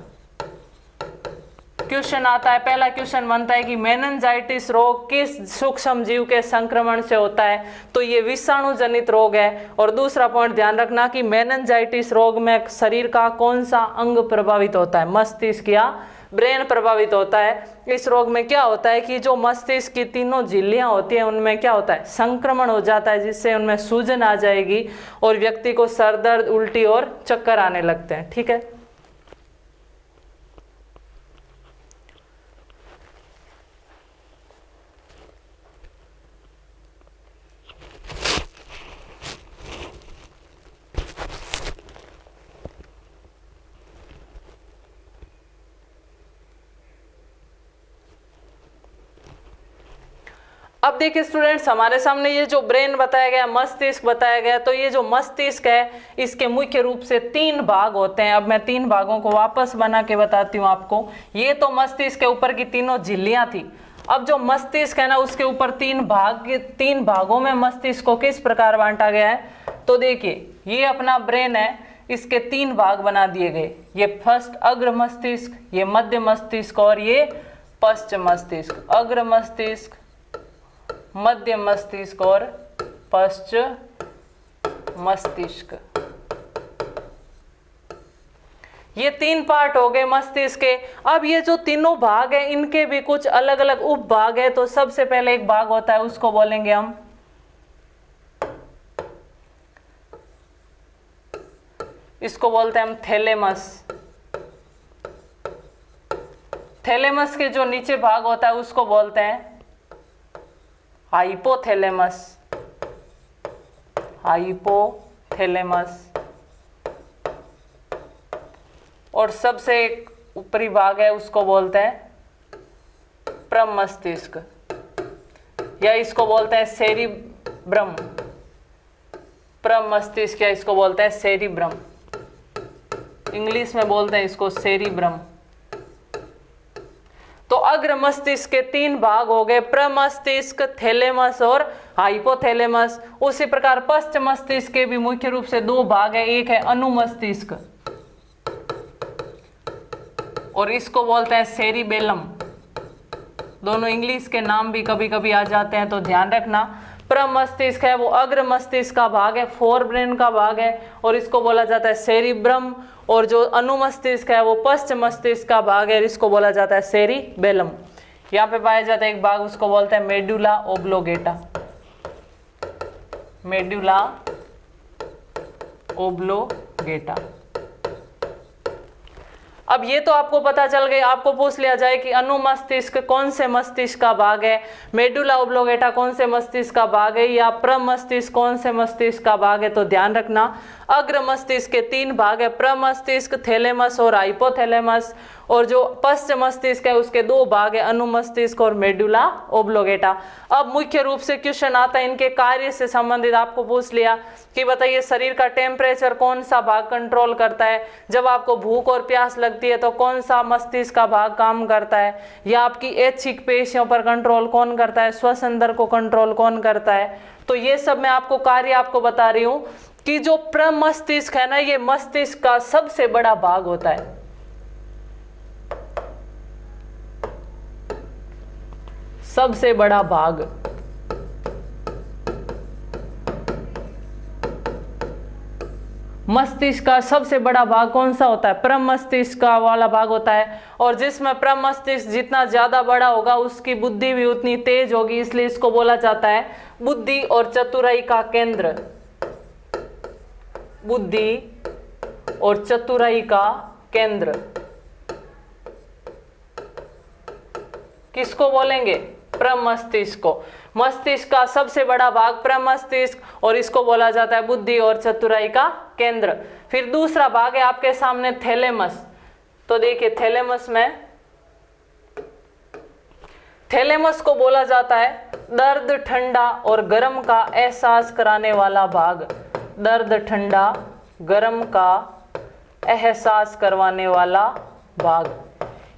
क्वेश्चन आता है, पहला क्वेश्चन बनता है कि मेनिंजाइटिस रोग किस सूक्ष्म जीव के संक्रमण से होता है? तो ये विषाणु जनित रोग है। और दूसरा पॉइंट ध्यान रखना कि मेनिंजाइटिस रोग में शरीर का कौन सा अंग प्रभावित होता है? मस्तिष्क या ब्रेन प्रभावित होता है। इस रोग में क्या होता है कि जो मस्तिष्क की 3 झिल्लियां होती हैं उनमें क्या होता है, संक्रमण हो जाता है, जिससे उनमें सूजन आ जाएगी और व्यक्ति को सर दर्द, उल्टी और चक्कर आने लगते हैं। ठीक है, अब देखिए स्टूडेंट्स, हमारे सामने ये जो ब्रेन बताया गया, मस्तिष्क बताया गया, तो ये जो मस्तिष्क है इसके मुख्य रूप से 3 भाग होते हैं। अब मैं 3 भागों को वापस बना के बताती हूँ आपको। ये तो मस्तिष्क के ऊपर की 3 झिल्लियां थी। अब जो मस्तिष्क है ना, उसके ऊपर 3 भागों में मस्तिष्क को किस प्रकार बांटा गया है? तो देखिए ये अपना ब्रेन है, इसके 3 भाग बना दिए गए। ये फर्स्ट अग्र मस्तिष्क, ये मध्य मस्तिष्क और ये पश्च मस्तिष्क। अग्र मस्तिष्क, मध्य मस्तिष्क और पश्च मस्तिष्क, ये 3 पार्ट हो गए मस्तिष्क के। अब ये जो तीनों भाग हैं इनके भी कुछ अलग अलग उप भाग है। तो सबसे पहले एक भाग होता है, उसको बोलेंगे हम इसको बोलते हैं हम थैलेमस। थैलेमस के जो नीचे भाग होता है उसको बोलते हैं हाइपोथैलेमस। हाइपोथैलेमस। और सबसे एक ऊपरी भाग है उसको बोलते हैं प्रमस्तिष्क, या इसको बोलते हैं सेरिब्रम। प्रमस्तिष्क या इसको बोलते हैं सेरिब्रम, इंग्लिश में बोलते हैं इसको सेरिब्रम। तो अग्र मस्तिष्क के 3 भाग हो गए, प्रमस्तिष्क, थैलेमस और हाइपोथैलेमस। उसी प्रकार पश्च मस्तिष्क के भी मुख्य रूप से 2 भाग है। एक है अनुमस्तिष्क, और इसको बोलते हैं सेरिबेलम। दोनों इंग्लिश के नाम भी कभी कभी आ जाते हैं, तो ध्यान रखना। प्रमस्तिष्क है वो अग्र मस्तिष्क का भाग है, फोर ब्रेन का भाग है, और इसको बोला जाता है सेरिब्रम। और जो अनुमस्तिष्क है वो पश्च मस्तिष्क का भाग है, इसको बोला जाता है सेरिबेलम। यहाँ पे पाया जाता है एक भाग, उसको बोलते हैं मेडुला ओब्लोगेटा। Medulla oblongata. अब ये तो आपको पता चल गई, आपको पूछ लिया जाए कि अनुमस्तिष्क कौन से मस्तिष्क का भाग है, मेडुला ओब्लोगेटा कौन से मस्तिष्क का भाग है, या प्रमस्तिष्क कौन से मस्तिष्क का भाग है, तो ध्यान रखना अग्र मस्तिष्क के 3 भाग है, प्रमस्तिष्क, थैलेमस और हाइपोथैलेमस। और जो पश्च मस्तिष्क है उसके 2 भाग है, अनुमस्तिष्क और मेडुला ओब्लोगेटा। अब मुख्य रूप से क्वेश्चन आता है इनके कार्य से संबंधित, आपको पूछ लिया कि बताइए शरीर का टेम्परेचर कौन सा भाग कंट्रोल करता है, जब आपको भूख और प्यास लगती है तो कौन सा मस्तिष्क का भाग काम करता है, या आपकी ऐच्छिक पेशियों पर कंट्रोल कौन करता है, श्वसन दर को कंट्रोल कौन करता है। तो ये सब मैं आपको कार्य आपको बता रही हूँ कि जो प्रमस्तिष्क है ना, ये मस्तिष्क का सबसे बड़ा भाग होता है। सबसे बड़ा भाग मस्तिष्क का सबसे बड़ा भाग कौन सा होता है, प्रमस्तिष्क का वाला भाग होता है। और जिसमें प्रमस्तिष्क जितना ज्यादा बड़ा होगा उसकी बुद्धि भी उतनी तेज होगी, इसलिए इसको बोला जाता है बुद्धि और चतुराई का केंद्र। बुद्धि और चतुराई का केंद्र किसको बोलेंगे, प्रमस्तिष्क को। मस्तिष्क का सबसे बड़ा भाग प्रमस्तिष्क, और इसको बोला जाता है बुद्धि और चतुराई का केंद्र। फिर दूसरा भाग है आपके सामने थैलेमस। तो देखिए थैलेमस में, थैलेमस को बोला जाता है दर्द, ठंडा और गर्म का एहसास कराने वाला भाग। दर्द, ठंडा, गर्म का एहसास करवाने वाला भाग।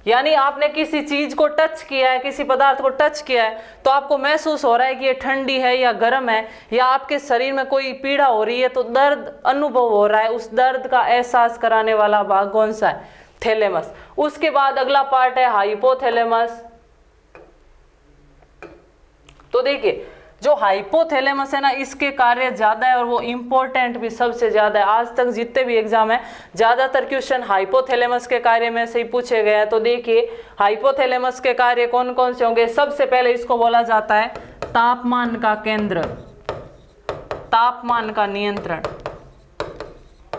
यानी आपने किसी चीज को टच किया है, किसी पदार्थ को टच किया है, तो आपको महसूस हो रहा है कि ये ठंडी है या गर्म है, या आपके शरीर में कोई पीड़ा हो रही है तो दर्द अनुभव हो रहा है, उस दर्द का एहसास कराने वाला भाग कौन सा है, थैलेमस। उसके बाद अगला पार्ट है हाइपोथैलेमस। तो देखिए जो हाइपोथैलेमस है ना, इसके कार्य ज्यादा है और वो इंपॉर्टेंट भी सबसे ज्यादा है। आज तक जितने भी एग्जाम है ज्यादातर क्वेश्चन हाइपोथैलेमस के कार्य में से ही पूछे गए हैं। तो देखिए हाइपोथैलेमस के कार्य कौन कौन से होंगे। सबसे पहले इसको बोला जाता है तापमान का केंद्र, तापमान का नियंत्रण।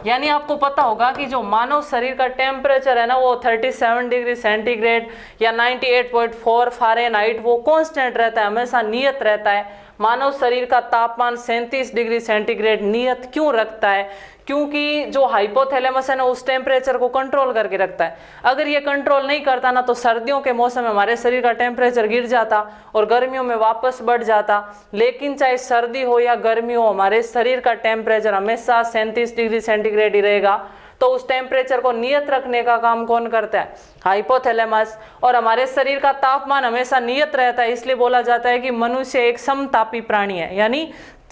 यानी आपको पता होगा कि जो मानव शरीर का टेम्परेचर है ना, वो 37 डिग्री सेंटीग्रेड या 98.4 फ़ारेनहाइट वो कांस्टेंट रहता है, हमेशा नियत रहता है। मानव शरीर का तापमान 37 डिग्री सेंटीग्रेड नियत क्यों रखता है, क्योंकि जो हाइपोथैलेमस है ना उस टेम्परेचर को कंट्रोल करके रखता है। अगर ये कंट्रोल नहीं करता ना तो सर्दियों के मौसम में हमारे शरीर का टेम्परेचर गिर जाता और गर्मियों में वापस बढ़ जाता। लेकिन चाहे सर्दी हो या गर्मी हो, हमारे शरीर का टेम्परेचर हमेशा 37 डिग्री सेंटीग्रेड ही रहेगा। तो उस टेम्परेचर को नियत रखने का काम कौन करता है, हाइपोथैलेमस। और हमारे शरीर का तापमान हमेशा नियत रहता है, इसलिए बोला जाता है कि मनुष्य एक समतापी प्राणी है, यानी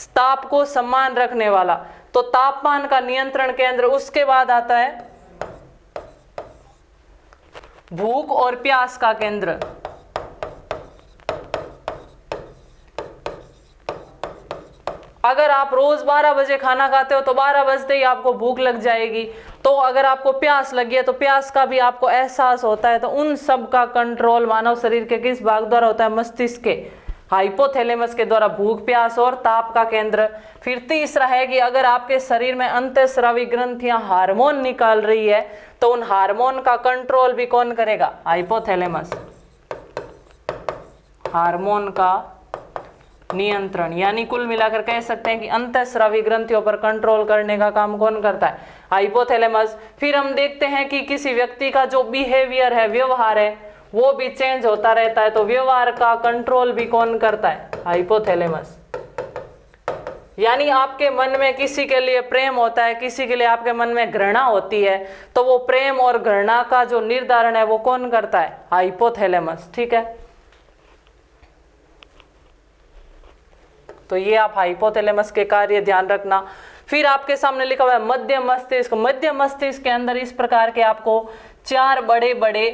ताप को समान रखने वाला। तो तापमान का नियंत्रण केंद्र। उसके बाद आता है भूख और प्यास का केंद्र। अगर आप रोज 12 बजे खाना खाते हो तो 12 बजते ही आपको भूख लग जाएगी। तो अगर आपको प्यास लगी है तो प्यास का भी आपको एहसास होता है। तो उन सब का कंट्रोल मानव शरीर के किस भाग द्वारा होता है, मस्तिष्क के हाइपोथैलेमस के द्वारा, भूख, प्यास और ताप का केंद्र। फिर तीसरा है कि अगर आपके शरीर में अंतःस्रावी ग्रंथियां हार्मोन निकाल रही है तो उन हार्मोन का कंट्रोल भी कौन करेगा, हाइपोथैलेमस। हार्मोन का नियंत्रण, यानी कुल मिलाकर कह सकते हैं कि अंतःस्रावी ग्रंथियों पर कंट्रोल करने का काम कौन करता है, हाइपोथैलेमस। फिर हम देखते हैं कि किसी व्यक्ति का जो बिहेवियर है, व्यवहार है, वो भी चेंज होता रहता है। तो व्यवहार का कंट्रोल भी कौन करता है, हाइपोथैलेमस। यानी आपके मन में किसी के लिए प्रेम होता है, किसी के लिए आपके मन में घृणा होती है, तो वो प्रेम और घृणा का जो निर्धारण है वो कौन करता है, हाइपोथैलेमस। ठीक है, तो ये आप हाइपोथैलेमस के कार्य ध्यान रखना। फिर आपके सामने लिखा हुआ है मध्य मस्तिष्क। मध्य मस्तिष्क के अंदर इस प्रकार के आपको 4 बड़े बड़े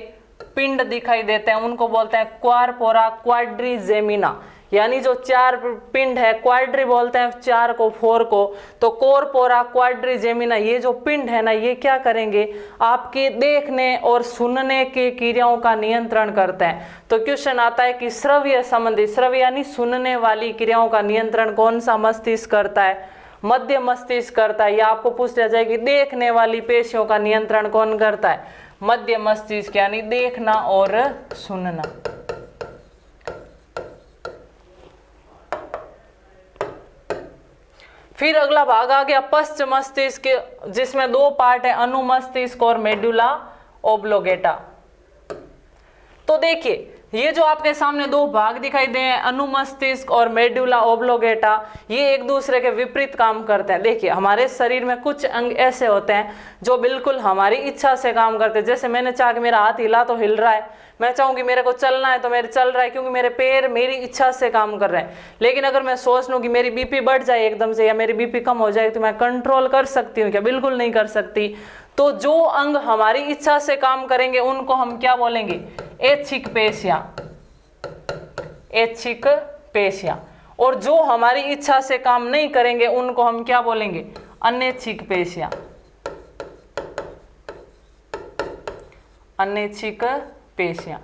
पिंड दिखाई देते हैं, उनको बोलते हैं क्वारपोरा क्वाड्रिजेमिना, यानी जो 4 पिंड है, क्वाड्री बोलते हैं 4 को, 4 को, तो कोरपोरा क्वाड्रिजेमिना, ये जो पिंड है ना, ये क्या करेंगे, आपके देखने और सुनने के क्रियाओं का नियंत्रण करते हैं। तो क्वेश्चन आता है कि श्रव्य संबंधी, श्रव्य यानी सुनने वाली क्रियाओं का नियंत्रण कौन सा मस्तिष्क करता है, मध्य मस्तिष्क करता है। या आपको पूछ लिया जाए कि देखने वाली पेशियों का नियंत्रण कौन करता है, मध्य मस्तिष्क, यानी देखना और सुनना। फिर अगला भाग आ गया पश्च मस्तिष्क, जिसमें 2 पार्ट है, अनुमस्तिष्क और मेडुला ओब्लोगेटा। तो देखिए ये जो आपके सामने 2 भाग दिखाई दे हैं, अनुमस्तिष्क और मेडुला ओब्लोगेटा, ये एक दूसरे के विपरीत काम करते हैं। देखिए हमारे शरीर में कुछ अंग ऐसे होते हैं जो बिल्कुल हमारी इच्छा से काम करते हैं। जैसे मैंने चाहा कि मेरा हाथ हिला तो हिल रहा है, मैं चाहूँगी मेरे को चलना है तो मेरे चल रहा है, क्योंकि मेरे पैर मेरी इच्छा से काम कर रहे हैं। लेकिन अगर मैं सोच लूँ कि मेरी बीपी बढ़ जाए एकदम से या मेरी बीपी कम हो जाए, तो मैं कंट्रोल कर सकती हूँ क्या? बिल्कुल नहीं कर सकती। तो जो अंग हमारी इच्छा से काम करेंगे उनको हम क्या बोलेंगे, ऐच्छिक पेशियां, ऐच्छिक पेशियां। और जो हमारी इच्छा से काम नहीं करेंगे उनको हम क्या बोलेंगे, अनैच्छिक पेशियां, अनैच्छिक पेशियां।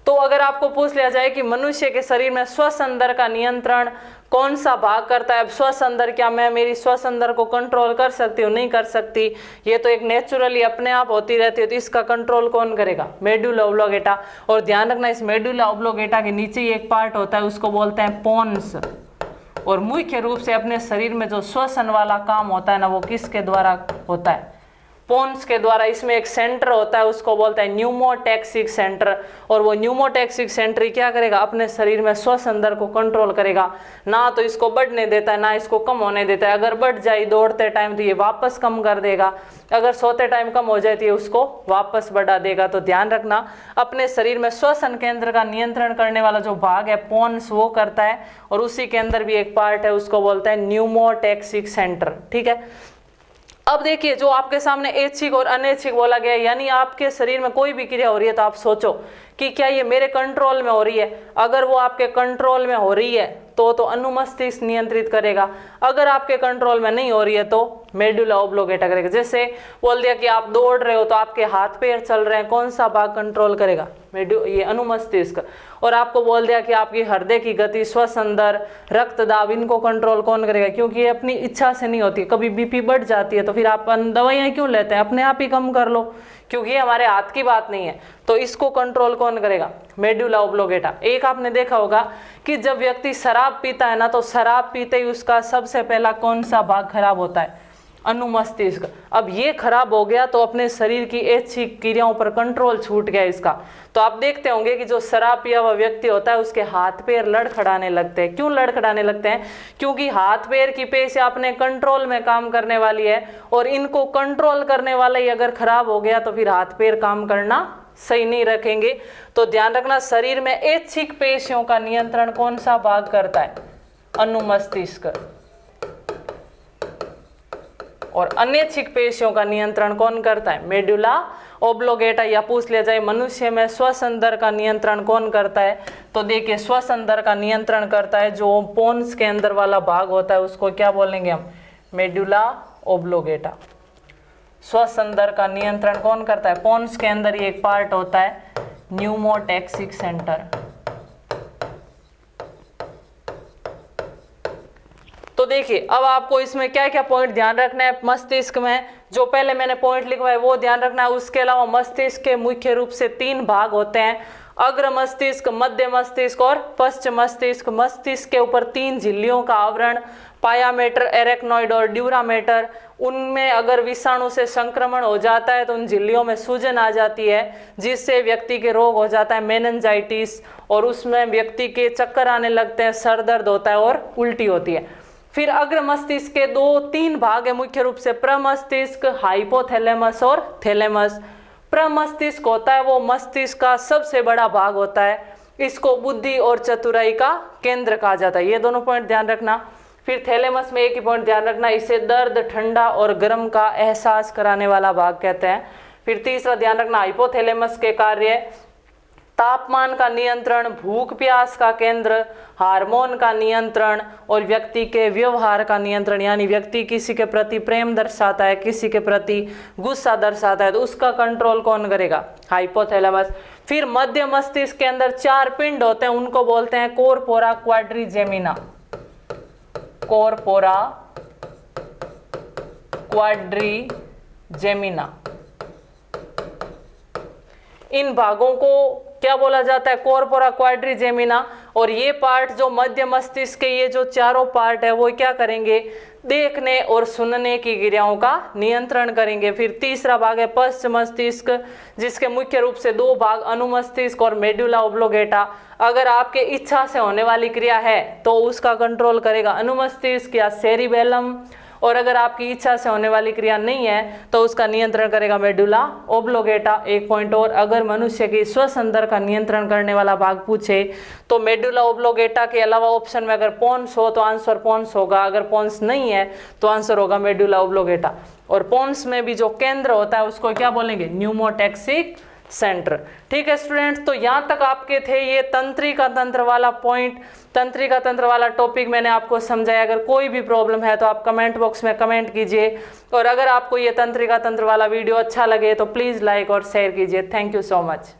तो अगर आपको पूछ लिया जाए कि मनुष्य के शरीर में श्वसन का नियंत्रण कौन सा भाग करता है, अब श्वसन, क्या मैं मेरी श्वसन को कंट्रोल कर सकती हूँ? नहीं कर सकती, ये तो एक नेचुरली अपने आप होती रहती है। तो इसका कंट्रोल कौन करेगा, मेडुला ओब्लोगेटा। और ध्यान रखना इस मेडुला ओब्लोगेटा के नीचे ही एक पार्ट होता है, उसको बोलते हैं पोन्स। और मुख्य रूप से अपने शरीर में जो श्वसन वाला काम होता है ना, वो किसके द्वारा होता है, पोन्स के द्वारा। इसमें एक सेंटर होता है, उसको बोलते हैं न्यूमोटैक्सिक सेंटर। और वो न्यूमोटैक्सिक सेंटर क्या करेगा, अपने शरीर में श्वसन दर को कंट्रोल करेगा, ना तो इसको बढ़ने देता है ना इसको कम होने देता है। अगर बढ़ जाए दौड़ते टाइम तो ये वापस कम कर देगा, अगर सोते टाइम कम हो जाए तो ये उसको वापस बढ़ा देगा। तो ध्यान रखना अपने शरीर में श्वसन केंद्र का नियंत्रण करने वाला जो भाग है पोन्स, वो करता है। और उसी के अंदर भी एक पार्ट है, उसको बोलते हैं न्यूमोटैक्सिक सेंटर। ठीक है, अब देखिए जो आपके सामने ऐच्छिक और अनैच्छिक बोला गया है, यानी आपके शरीर में कोई भी क्रिया हो रही है तो आप सोचो कि क्या ये मेरे कंट्रोल में हो रही है। अगर वो आपके कंट्रोल में हो रही है तो अनुमस्तिष्क नियंत्रित करेगा, अगर आपके कंट्रोल में नहीं हो रही है तो मेडुला ओब्लोगेटा करेगा। जैसे बोल दिया कि आप दौड़ रहे हो तो आपके हाथ पैर चल रहे हैं, कौन सा भाग कंट्रोल करेगा, ये अनुमस्तिष्क। और आपको बोल दिया कि आपकी हृदय की गति, श्वसन दर, रक्तदाब, इनको कंट्रोल कौन करेगा, क्योंकि ये अपनी इच्छा से नहीं होती। कभी बीपी बढ़ जाती है तो फिर आप दवाइयाँ क्यों लेते हैं, अपने आप ही कम कर लो, क्योंकि ये हमारे हाथ की बात नहीं है। तो इसको कंट्रोल कौन करेगा, मेडुला ओब्लोगेटा। एक आपने देखा होगा कि जब व्यक्ति शराब पीता है ना, तो शराब पीते ही उसका सबसे पहला कौन सा भाग खराब होता है, अनुमस्तिष्क। अब ये खराब हो गया तो अपने शरीर की ऐच्छिक क्रियाओं पर कंट्रोल छूट गया इसका। तो आप देखते होंगे कि जो शराब पिया हुआ व्यक्ति होता है उसके हाथ पैर लड़खड़ाने लगते हैं। क्यों लड़खड़ाने लगते हैं, क्योंकि हाथ पैर की पेशियां अपने कंट्रोल में काम करने वाली है, और इनको कंट्रोल करने वाला ही अगर खराब हो गया तो फिर हाथ पैर काम करना सही नहीं रखेंगे। तो ध्यान रखना शरीर में ऐच्छिक पेशियों का नियंत्रण कौन सा भाग करता है, अनुमस्तिष्क। और अनैच्छिक पेशियों का नियंत्रण कौन करता है, मेडुला ओब्लोगेटा। या पूछ लिया जाए मनुष्य में श्वसन दर का नियंत्रण कौन करता है, तो देखिए श्वसन दर का नियंत्रण करता है जो पोन्स के अंदर वाला भाग होता है, उसको क्या बोलेंगे हम, मेडुला ओब्लोगेटा। श्वसन दर का नियंत्रण कौन करता है, पोन्स के अंदर ही एक पार्ट होता है न्यूमोटैक्सिक सेंटर। तो देखिए अब आपको इसमें क्या क्या पॉइंट ध्यान रखना है। मस्तिष्क में जो पहले मैंने पॉइंट लिखवाए वो ध्यान रखना है। उसके अलावा मस्तिष्क के मुख्य रूप से 3 भाग होते हैं, अग्र मस्तिष्क, मध्य मस्तिष्क और पश्च मस्तिष्क। मस्तिष्क के ऊपर 3 झिल्लियों का आवरण, पायामेटर, एरेक्नॉइड और ड्यूरामेटर। उनमें अगर विषाणु से संक्रमण हो जाता है तो उन झिल्लियों में सूजन आ जाती है, जिससे व्यक्ति के रोग हो जाता है मेनिंजाइटिस, और उसमें व्यक्ति के चक्कर आने लगते हैं, सर दर्द होता है और उल्टी होती है। फिर अग्र मस्तिष्क के 2-3 भाग है मुख्य रूप से, प्रमस्तिष्क, हाइपोथैलेमस और थैलेमस। प्रमस्तिष्क होता है वो मस्तिष्क का सबसे बड़ा भाग होता है, इसको बुद्धि और चतुराई का केंद्र कहा जाता है। ये दोनों पॉइंट ध्यान रखना। फिर थैलेमस में एक ही पॉइंट ध्यान रखना, इसे दर्द, ठंडा और गर्म का एहसास कराने वाला भाग कहते हैं। फिर तीसरा ध्यान रखना हाइपोथैलेमस के कार्य, तापमान का नियंत्रण, भूख प्यास का केंद्र, हार्मोन का नियंत्रण और व्यक्ति के व्यवहार का नियंत्रण, यानी व्यक्ति किसी के प्रति प्रेम दर्शाता है, किसी के प्रति गुस्सा दर्शाता है तो उसका कंट्रोल कौन करेगा, हाइपोथैलेमस। फिर मध्य मस्तिष्क के अंदर 4 पिंड होते हैं, उनको बोलते हैं कोर्पोरा क्वाड्रिजेमिना, कोर्पोरा क्वाड्रिजेमिना। इन भागों को क्या बोला जाता है, कोर्पोरा क्वाड्रिजेमिना। और ये पार्ट जो मध्य मस्तिष्क के ये जो चारों पार्ट है वो क्या करेंगे, देखने और सुनने की क्रियाओं का नियंत्रण करेंगे। फिर तीसरा भाग है पश्च मस्तिष्क, जिसके मुख्य रूप से 2 भाग, अनुमस्तिष्क और मेडुला ओब्लोगेटा। अगर आपके इच्छा से होने वाली क्रिया है तो उसका कंट्रोल करेगा अनुमस्तिष्क या सेरिबेलम, और अगर आपकी इच्छा से होने वाली क्रिया नहीं है तो उसका नियंत्रण करेगा मेडुला ओब्लोगेटा। एक पॉइंट और, अगर मनुष्य की श्वसन का नियंत्रण करने वाला भाग पूछे तो मेडुला ओब्लोगेटा के अलावा ऑप्शन में अगर पोन्स हो तो आंसर पोन्स होगा, अगर पोन्स नहीं है तो आंसर होगा मेडुला ओब्लोगेटा। और पोन्स में भी जो केंद्र होता है उसको क्या बोलेंगे, न्यूमोटैक्सिक सेंटर। ठीक है स्टूडेंट्स, तो यहाँ तक आपके थे ये तंत्रिका तंत्र वाला पॉइंट, तंत्रिका तंत्र वाला टॉपिक मैंने आपको समझाया। अगर कोई भी प्रॉब्लम है तो आप कमेंट बॉक्स में कमेंट कीजिए, और अगर आपको ये तंत्रिका तंत्र वाला वीडियो अच्छा लगे तो प्लीज़ लाइक और शेयर कीजिए। Thank you so much.